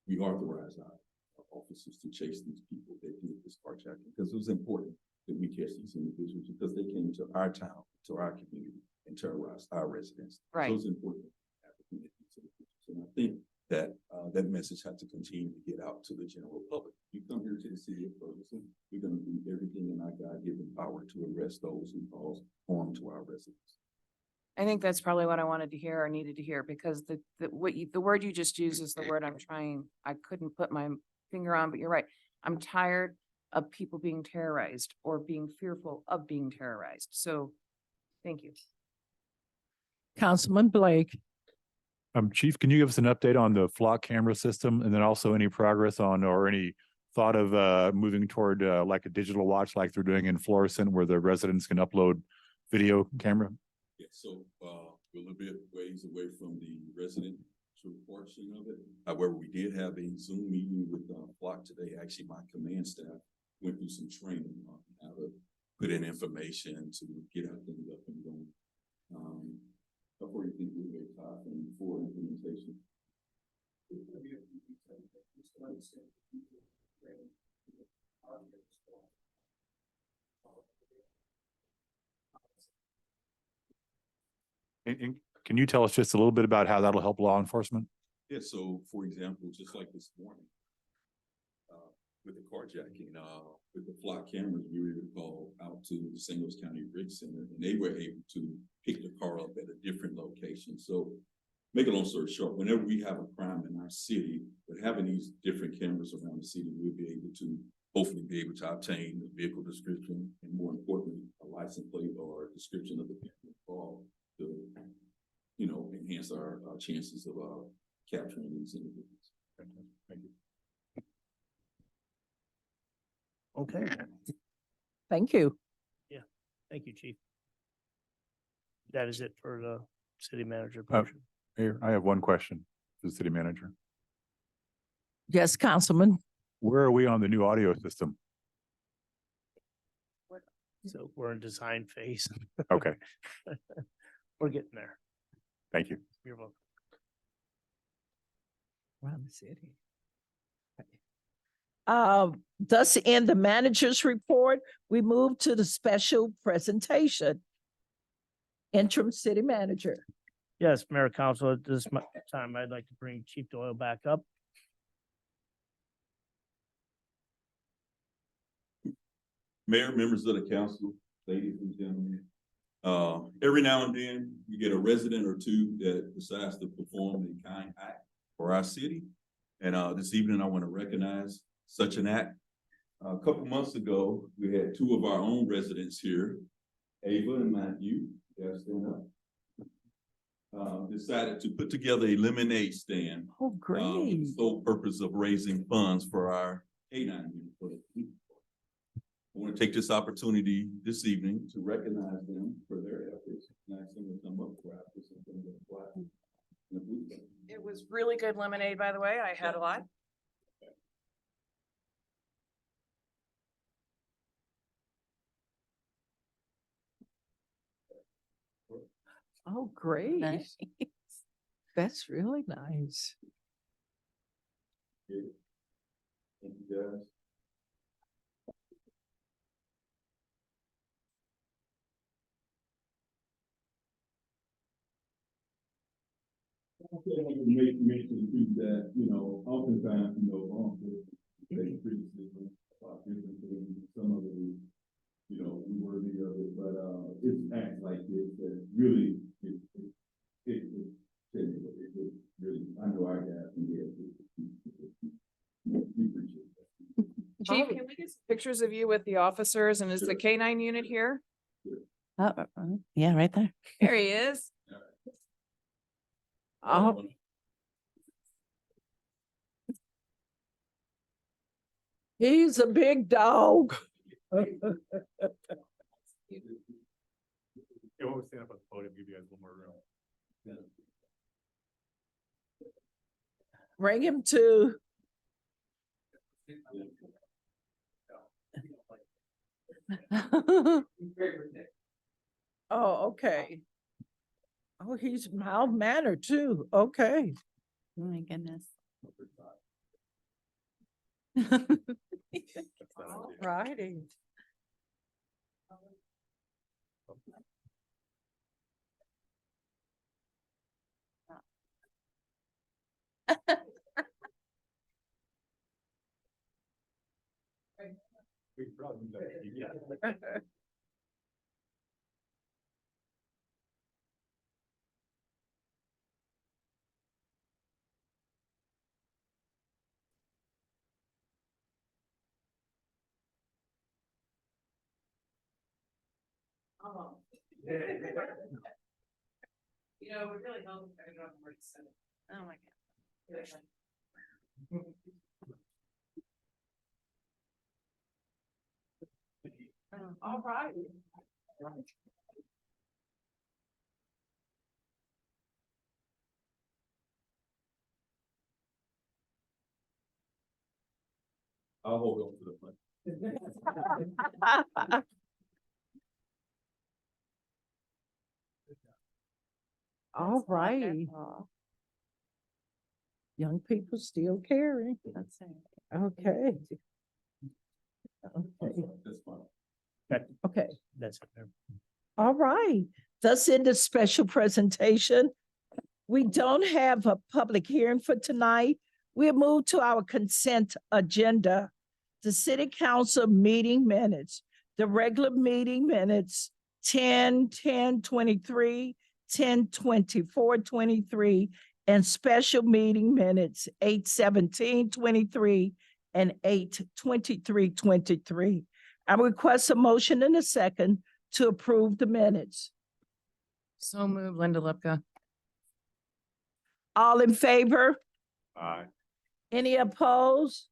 we authorized our officers to chase these people that did this carjacking because it was important that we catch these individuals because they came to our town, to our community, and terrorized our residents. Right. So it's important to have a community to the future. And I think that that message has to continue to get out to the general public. You come here to the city of Ferguson, we're going to do everything in our God-given power to arrest those who cause harm to our residents. I think that's probably what I wanted to hear or needed to hear because the word you just used is the word I couldn't put my finger on, but you're right. I'm tired of people being terrorized or being fearful of being terrorized. So thank you. Councilman Blake. Chief, can you give us an update on the flock camera system and then also any progress on or any thought of moving toward like a digital watch like they're doing in Florissant where the residents can upload video camera? Yeah, so we're a little bit ways away from the residential portion of it. However, we did have a Zoom meeting with Flock today. Actually, my command staff went through some training on how to put in information to get our things up and going. Before you think we're very tired from before implementation. And can you tell us just a little bit about how that'll help law enforcement? Yeah, so for example, just like this morning, with the carjacking, with the flock cameras, we were able to call out to the St. Louis County Rig Center, and they were able to pick the car up at a different location. So, make a long story short, whenever we have a crime in our city, but having these different cameras around the city, we'll be able to hopefully be able to obtain the vehicle description and, more importantly, a license plate or a description of the vehicle involved to, enhance our chances of capturing these individuals. Thank you. Okay, Thank you. thank you, Chief. That is it for the city manager Oh. portion. Mayor, I have one question to the city manager. Yes, Councilman. Where are we on the new audio system? So we're in design phase. Okay, We're getting there. thank you. You're welcome. Around the city. Thus end the manager's report. We move to the special presentation. Interim city manager. Yes, Mayor Council, at this time, I'd like to bring Chief Doyle back up. Mayor, members of the council, ladies and gentlemen. Every now and then, we get a resident or two that decides to perform a kind act for our city. And this evening, I want to recognize such an act. A couple months ago, we had two of our own residents here, Ava and Matthew, stand up. Decided to put together a lemonade stand. Oh, With great. the sole purpose of raising funds for our K-9 unit for the people. I want to take this opportunity this evening to recognize them for their efforts. And ask them to come up for after something with a flag and a blue flag. It was really good lemonade, by the way. I had a lot. Oh, great. Nice. That's really nice. Yeah. Thank you, guys. I want to make mention too that, oftentimes, wrongful criticism about different things, some of it is, we worthy of it, but, it's acts like this that really, it really, I know our guys can get it. We appreciate that. Chief, can we get some pictures of you with the officers? And is the K-9 unit here? Yeah, right there. There he is. Oh, he's a big dog. Yeah, we'll stand up at the podium, give you guys one more room. Bring him to. Oh, okay. Oh, he's mild mannered too. Okay. Oh my goodness. All righty. We could probably do that. Yeah. It really helps if I don't have to send it. Oh my God. All right. I'll hold on to the front. All right. Young people still caring. That's it. Okay. Okay. That's fine. Okay. That's it. All right. Thus in the special presentation. We don't have a public hearing for tonight. We'll move to our consent agenda. the city council meeting minutes, the regular meeting minutes, 10/10/23, 10/24/23, and special meeting minutes, 8/17/23 and 8/23/23. I request a motion and a second to approve the minutes. So move, Linda Lepka. All in favor? Aye. Any opposed?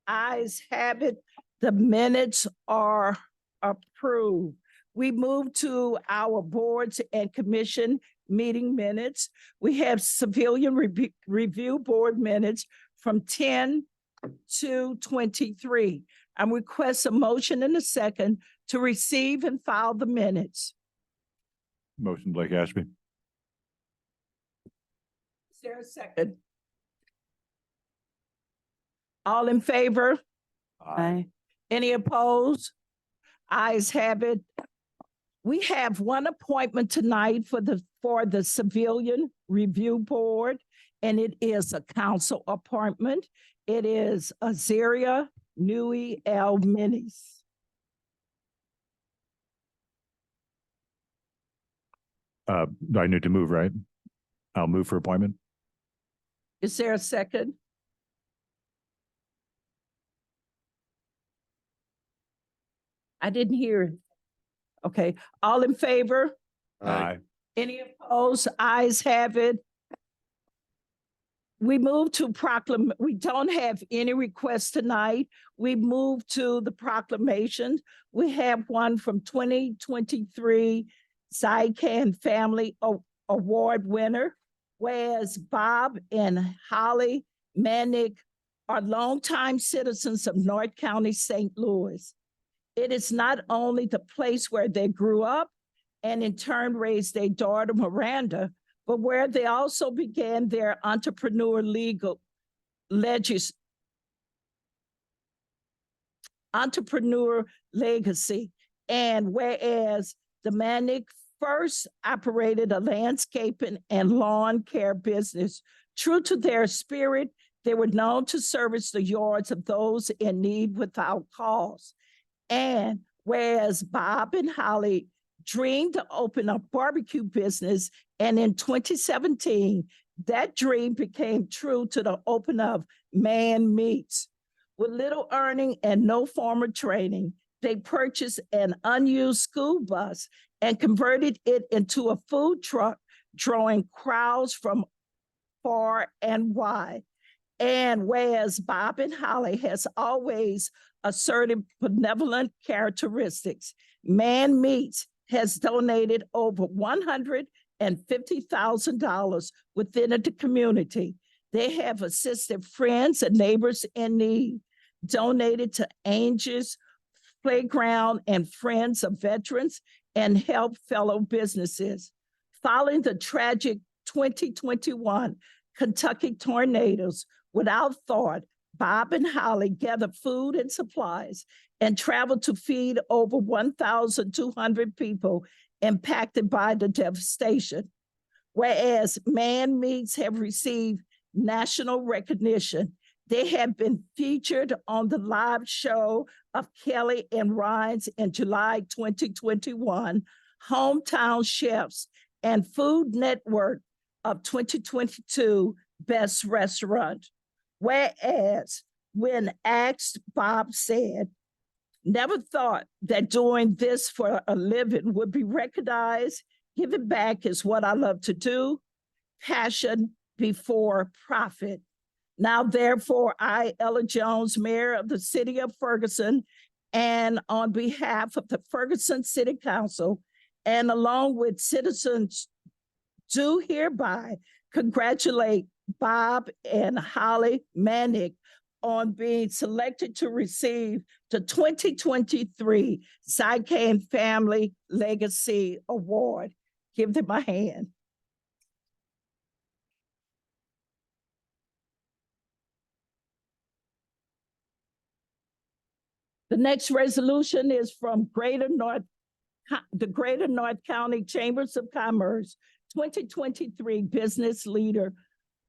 Ayes have it. The minutes are approved. We move to our boards and commission meeting minutes. We have civilian review board minutes from 10/2/23. I request a motion and a second to receive and file the minutes. Motion Blake Ashby. Is there a second? All in favor? Aye. Any opposed? Ayes have it. We have one appointment tonight for the Civilian Review Board, and it is a council appointment. It is Azaria Nui L. Minis. I need to move, right? I'll move for appointment. Is there a second? I didn't hear. Okay, all in favor? Aye. Any opposed? Ayes have it. We move to we don't have any requests tonight. We move to the proclamation. We have one from 2023 Zycan Family Award winner, whereas Bob and Holly Manick are longtime citizens of North County, St. Louis. It is not only the place where they grew up and in turn raised their daughter Miranda, but where they also began their entrepreneur legacy. And whereas the Manick first operated a landscaping and lawn care business, true to their spirit, they were known to service the yards of those in need without cause. And whereas Bob and Holly dreamed to open a barbecue business, and in 2017, that dream became true to the open of Man Meats. With little earning and no formal training, they purchased an unused school bus and converted it into a food truck, drawing crowds from far and wide. And whereas Bob and Holly has always asserted benevolent characteristics, Man Meats has donated over $150,000 within the community. They have assisted friends and neighbors in need, donated to Angels Playground and Friends of Veterans, and helped fellow businesses. Following the tragic 2021 Kentucky tornadoes, without thought, Bob and Holly gathered food and supplies and traveled to feed over 1,200 people impacted by the devastation. Whereas Man Meats have received national recognition, they have been featured on the live show of Kelly and Ryan's in July 2021, Hometown Chefs, and Food Network of 2022 Best Restaurant. Whereas when asked, Bob said, "Never thought that doing this for a living would be recognized. Giving back is what I love to do. Passion before profit. Now, therefore, I, Ella Jones, Mayor of the City of Ferguson, and on behalf of the Ferguson City Council, and along with citizens, do hereby congratulate Bob and Holly Manick on being selected to receive the 2023 Zycan Family Legacy Award." Give them a hand. The next resolution is from the Greater North County Chambers of Commerce 2023 Business Leader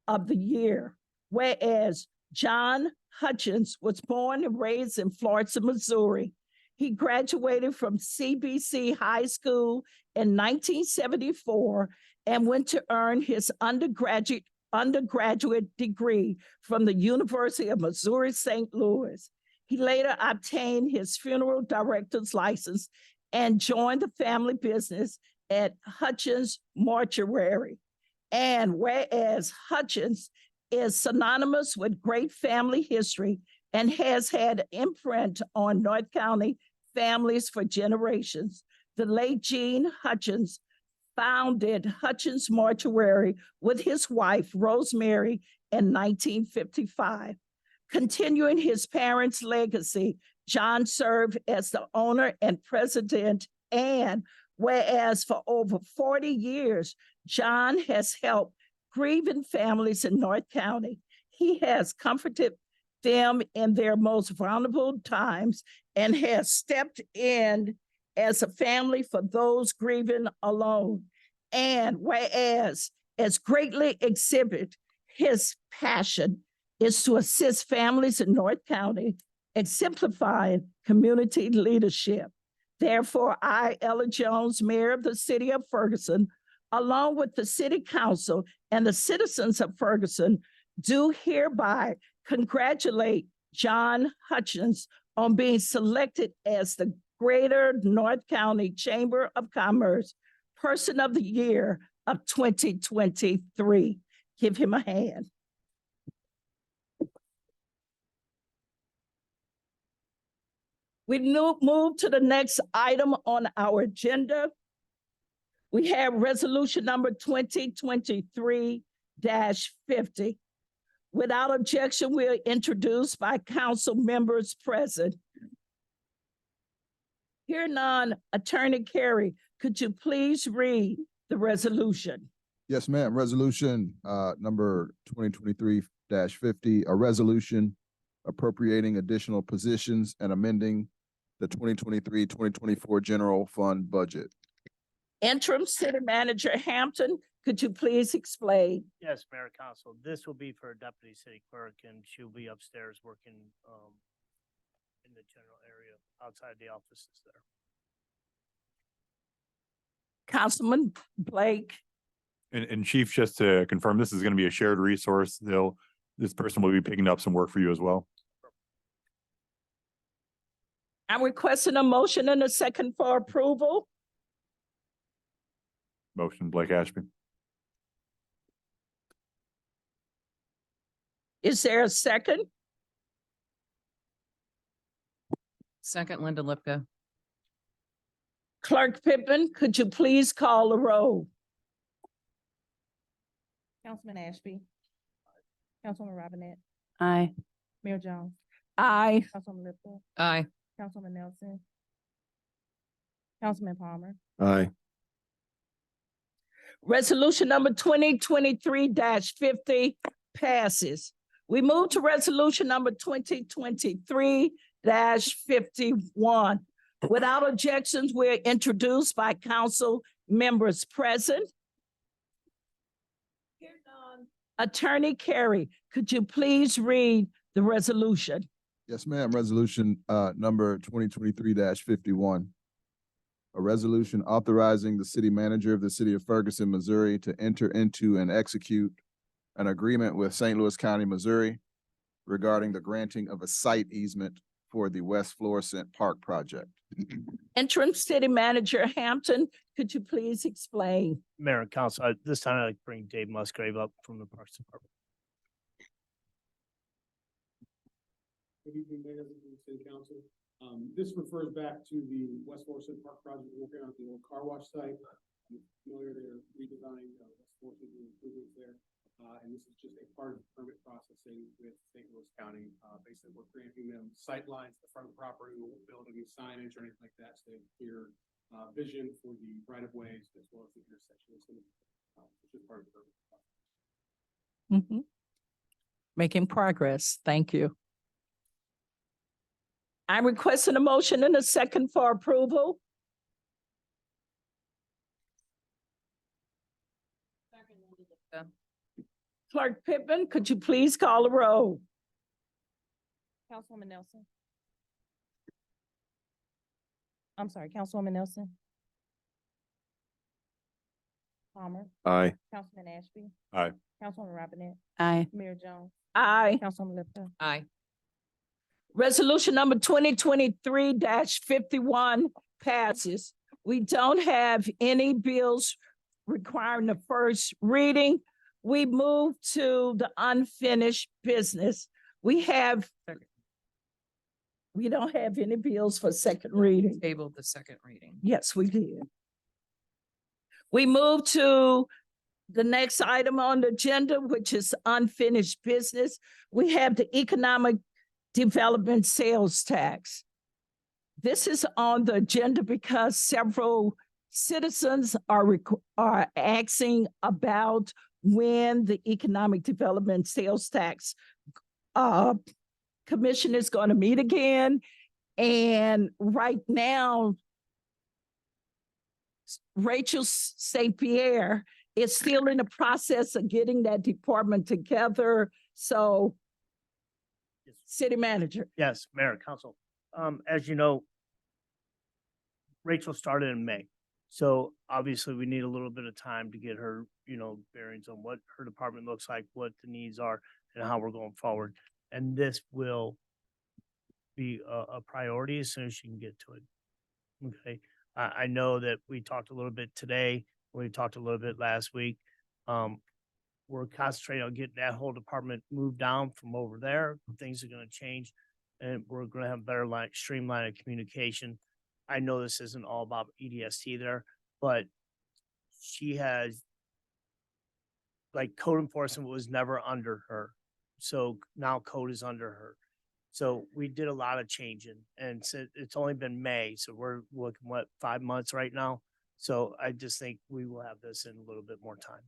of the Year. Whereas John Hutchins was born and raised in Florissant, Missouri. He graduated from CBC High School in 1974 and went to earn his undergraduate degree from the University of Missouri, St. Louis. He later obtained his funeral director's license and joined the family business at Hutchins Mortuary. And whereas Hutchins is synonymous with great family history and has had an imprint on North County families for generations, the late Gene Hutchins founded Hutchins Mortuary with his wife, Rosemary, in 1955. Continuing his parents' legacy, John served as the owner and president, and whereas for over 40 years, John has helped grieving families in North County. He has comforted them in their most vulnerable times and has stepped in as a family for those grieving alone. And whereas as greatly exhibit his passion is to assist families in North County, exemplifying community leadership. Therefore, I, Ella Jones, Mayor of the City of Ferguson, along with the City Council and the citizens of Ferguson, do hereby congratulate John Hutchins on being selected as the Greater North County Chamber of Commerce Person of the Year of 2023. Give him a hand. We move to the next item on our agenda. We have resolution number 2023-50. Without objection, we are introduced by council members present. Hear none, Attorney Carey, could you please read the resolution? Yes, ma'am. Resolution number 2023-50, a resolution appropriating additional positions and amending the 2023-2024 general fund budget. Interim City Manager Hampton, could you please explain? Yes, Mayor Council, this will be for Deputy City Clerk, and she'll be upstairs working in the general area outside the offices there. Councilman Blake. And Chief, just to confirm, this is going to be a shared resource. This person will be picking up some work for you as well. I'm requesting a motion and a second for approval. Motion, Blake Ashby. Is there a second? Second, Linda Lipka. Clerk Pittman, could you please call the roll? Councilman Ashby. Councilwoman Robinette. Aye. Mayor Jones. Aye. Councilwoman Lipka. Aye. Councilman Nelson. Councilman Palmer. Aye. Resolution number 2023-50 passes. We move to resolution number 2023-51. Without objections, we're introduced by council members present. Attorney Carey, could you please read the resolution? Yes, ma'am. Resolution number 2023-51. A resolution authorizing the city manager of the city of Ferguson, Missouri to enter into and execute an agreement with St. Louis County, Missouri regarding the granting of a site easement for the West Florissant Park project. Interim City Manager Hampton, could you please explain? Mayor and Council, this time I'd like to bring Dave Musgrave up from the Parks Department. Good evening, Mayor and City Council. This refers back to the West Florissant Park project we're working on at the old car wash site. I'm familiar, they're redesigning West Florissant and improvements there. And this is just a part of the permit processing with St. Louis County. Basically, we're granting them sight lines at the front of the property. We won't build any signage or anything like that. So they have clear vision for the right of ways as well as the intersections. Which is part of the permit process. Making progress. Thank you. I'm requesting a motion and a second for approval. Clerk Pittman, could you please call the roll? Councilwoman Nelson. I'm sorry, Councilwoman Nelson. Palmer. Aye. Councilman Ashby. Aye. Councilwoman Robinette. Aye. Mayor Jones. Aye. Councilwoman Lipton. Aye. Resolution number 2023-51 passes. We don't have any bills requiring the first reading. We move to the unfinished business. We don't have any bills for second reading. Tabled the second reading. Yes, we did. We move to the next item on the agenda, which is unfinished business. We have the economic development sales tax. This is on the agenda because several citizens are asking about when the economic development sales tax commission is going to meet again. And right now, Rachel St. Pierre is still in the process of getting that department together. So, city manager. Yes, Mayor, Council. As you know, Rachel started in May. So obviously we need a little bit of time to get her, bearings on what her department looks like, what the needs are, and how we're going forward. And this will be a priority as soon as she can get to it. Okay. I know that we talked a little bit today, we talked a little bit last week. We're concentrating on getting that whole department moved down from over there. Things are gonna change and we're gonna have better streamline of communication. I know this isn't all about EDST there, but she has, like, code enforcement was never under her. So now code is under her. So we did a lot of changing and so it's only been May. So we're looking, 5 months right now? So I just think we will have this in a little bit more time.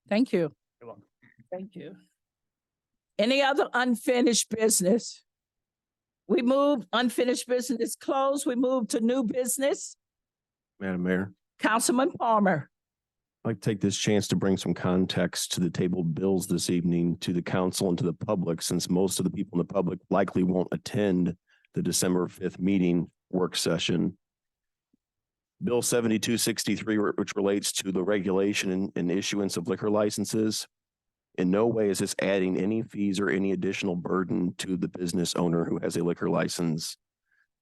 Thank you. You're welcome. Thank you. Any other unfinished business? We move unfinished business closed. We move to new business. Madam Mayor, Councilman Palmer. I'd like to take this chance to bring some context to the tabled bills this evening to the council and to the public, since most of the people in the public likely won't attend the December 5th meeting work session. Bill 7263, which relates to the regulation and issuance of liquor licenses. In no way is this adding any fees or any additional burden to the business owner who has a liquor license.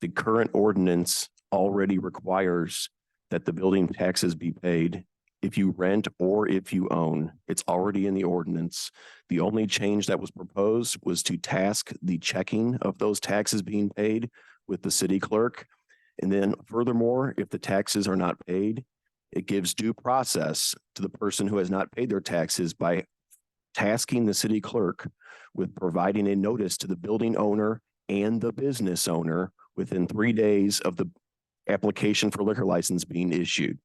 The current ordinance already requires that the building taxes be paid if you rent or if you own. It's already in the ordinance. The only change that was proposed was to task the checking of those taxes being paid with the city clerk. And then furthermore, if the taxes are not paid, it gives due process to the person who has not paid their taxes by tasking the city clerk with providing a notice to the building owner and the business owner within 3 days of the application for liquor license being issued.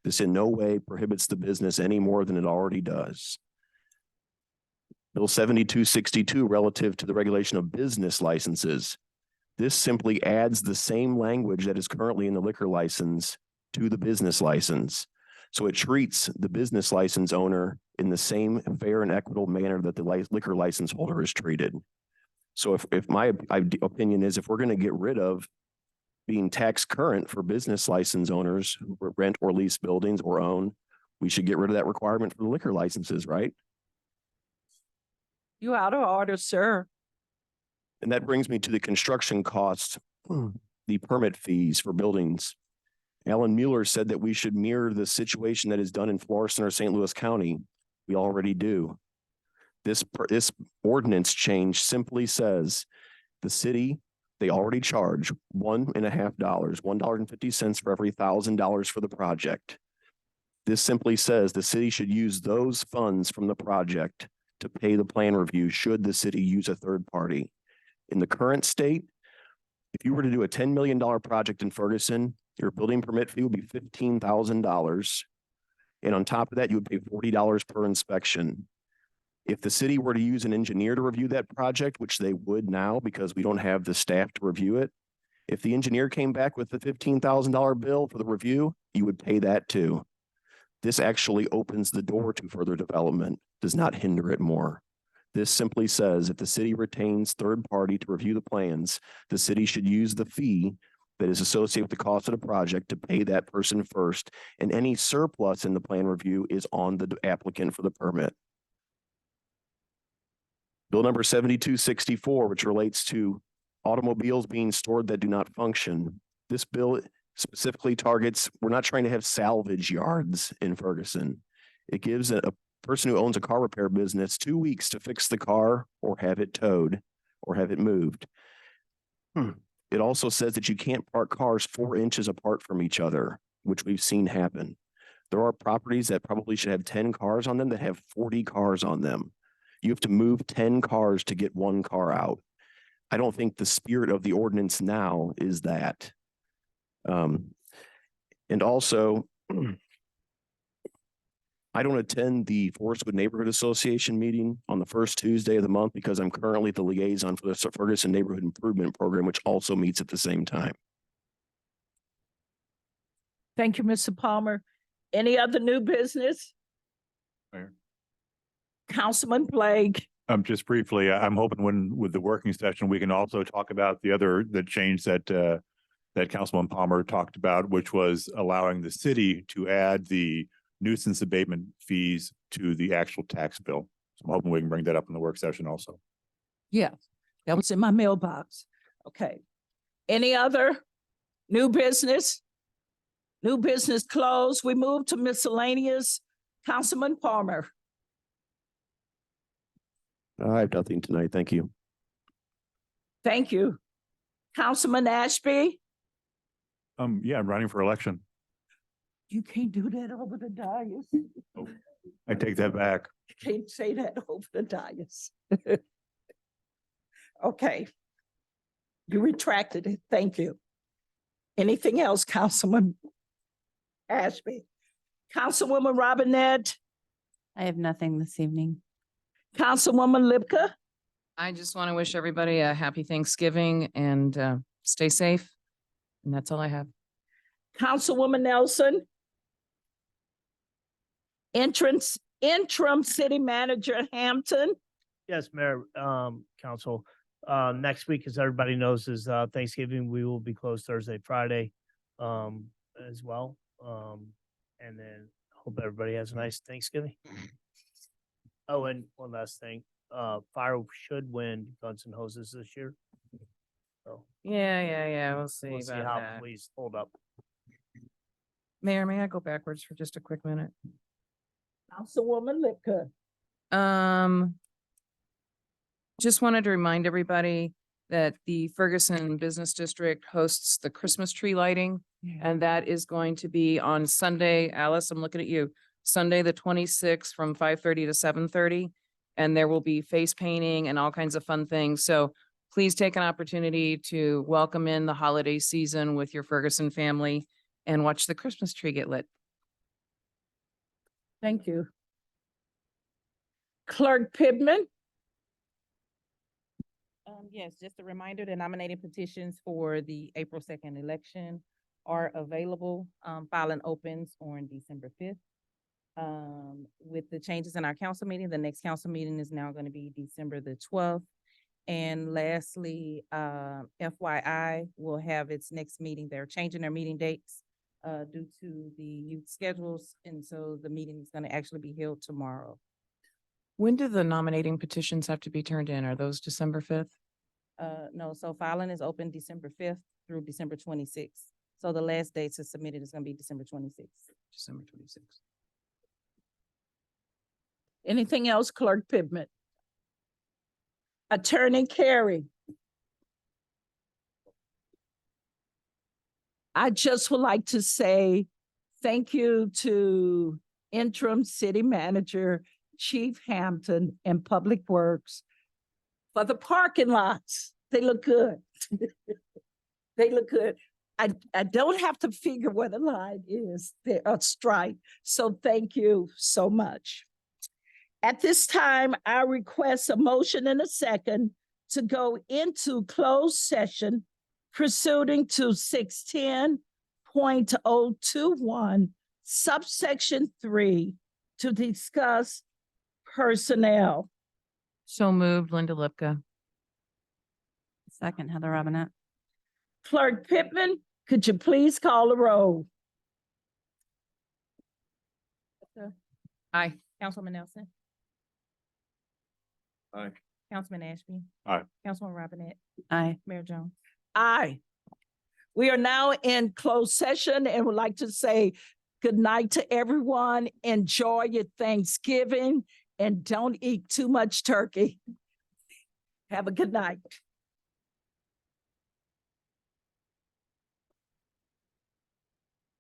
This in no way prohibits the business any more than it already does. Bill 7262 relative to the regulation of business licenses. This simply adds the same language that is currently in the liquor license to the business license. So it treats the business license owner in the same fair and equitable manner that the liquor license holder is treated. So if my opinion is, if we're going to get rid of being tax current for business license owners who rent or lease buildings or own, we should get rid of that requirement for the liquor licenses, right? You out of order, sir. And that brings me to the construction costs, the permit fees for buildings. Alan Mueller said that we should mirror the situation that is done in Florissant or St. Louis County. We already do. This ordinance change simply says the city, they already charge $1.50, $1.50 for every $1,000 for the project. This simply says the city should use those funds from the project to pay the plan review should the city use a third party. In the current state, if you were to do a $10 million project in Ferguson, your building permit fee would be $15,000. And on top of that, you would pay $40 per inspection. If the city were to use an engineer to review that project, which they would now because we don't have the staff to review it, if the engineer came back with the $15,000 bill for the review, you would pay that too. This actually opens the door to further development, does not hinder it more. This simply says if the city retains third party to review the plans, the city should use the fee that is associated with the cost of the project to pay that person first, and any surplus in the plan review is on the applicant for the permit. Bill number 7264, which relates to automobiles being stored that do not function. This bill specifically targets, we're not trying to have salvage yards in Ferguson. It gives a person who owns a car repair business 2 weeks to fix the car or have it towed or have it moved. It also says that you can't park cars 4 inches apart from each other, which we've seen happen. There are properties that probably should have 10 cars on them that have 40 cars on them. You have to move 10 cars to get 1 car out. I don't think the spirit of the ordinance now is that. And also, I don't attend the Forestwood Neighborhood Association meeting on the first Tuesday of the month because I'm currently the liaison for the Ferguson Neighborhood Improvement Program, which also meets at the same time. Thank you, Mr. Palmer. Any other new business? Mayor. Councilman Blake. Just briefly, I'm hoping with the working session, we can also talk about the change that that Councilman Palmer talked about, which was allowing the city to add the nuisance abatement fees to the actual tax bill. So I'm hoping we can bring that up in the work session also. Yeah, that was in my mailbox. Okay. Any other new business? New business closed. We move to miscellaneous. Councilman Palmer. I have nothing tonight. Thank you. Thank you. Councilman Ashby. Yeah, I'm running for election. You can't do that over the dais. I take that back. You can't say that over the dais. Okay. You retracted it. Thank you. Anything else, Councilman Ashby? Councilwoman Robinette? I have nothing this evening. Councilwoman Lipka? I just want to wish everybody a happy Thanksgiving and stay safe. And that's all I have. Councilwoman Nelson? Interim City Manager Hampton? Yes, Mayor, Council. Next week, as everybody knows, is Thanksgiving. We will be closed Thursday, Friday, as well. And then hope everybody has a nice Thanksgiving. Oh, and one last thing, Fire should win Guns and Hoses this year. So Yeah. We'll see we'll see about how that. police hold up. Mayor, may I go backwards for just a quick minute? Councilwoman Lipka? Just wanted to remind everybody that the Ferguson Business District hosts the Christmas tree lighting. And that is going to be on Sunday. Alice, I'm looking at you. Sunday, the 26th from 5:30 to 7:30. And there will be face painting and all kinds of fun things. So please take an opportunity to welcome in the holiday season with your Ferguson family and watch the Christmas tree get lit. Thank you. Clerk Pittman? Yes, just a reminder, the nominating petitions for the April 2nd election are available. Filing opens on December 5th. With the changes in our council meeting, the next council meeting is now going to be December the 12th. And lastly, FYI will have its next meeting. They're changing their meeting dates due to the youth schedules. And so the meeting is going to actually be held tomorrow. When do the nominating petitions have to be turned in? Are those December 5th? No, so filing is open December 5th through December 26th. So the last date to submit it is going to be December 26th. December 26th. Anything else, Clerk Pittman? Attorney Carey? I just would like to say thank you to Interim City Manager Chief Hampton and Public Works for the parking lots. They look good. They look good. I don't have to figure where the line is. They're a stripe. So thank you so much. At this time, I request a motion and a second to go into closed session pursuant to 610.021 subsection 3 to discuss personnel. So moved, Linda Lipka. Second, Heather Robinette. Clerk Pittman, could you please call the roll? Aye. Councilwoman Nelson. Aye. Councilman Ashby. Aye. Councilwoman Robinette. Aye. Mayor Jones. Aye. We are now in closed session and would like to say good night to everyone. Enjoy your Thanksgiving and don't eat too much turkey. Have a good night.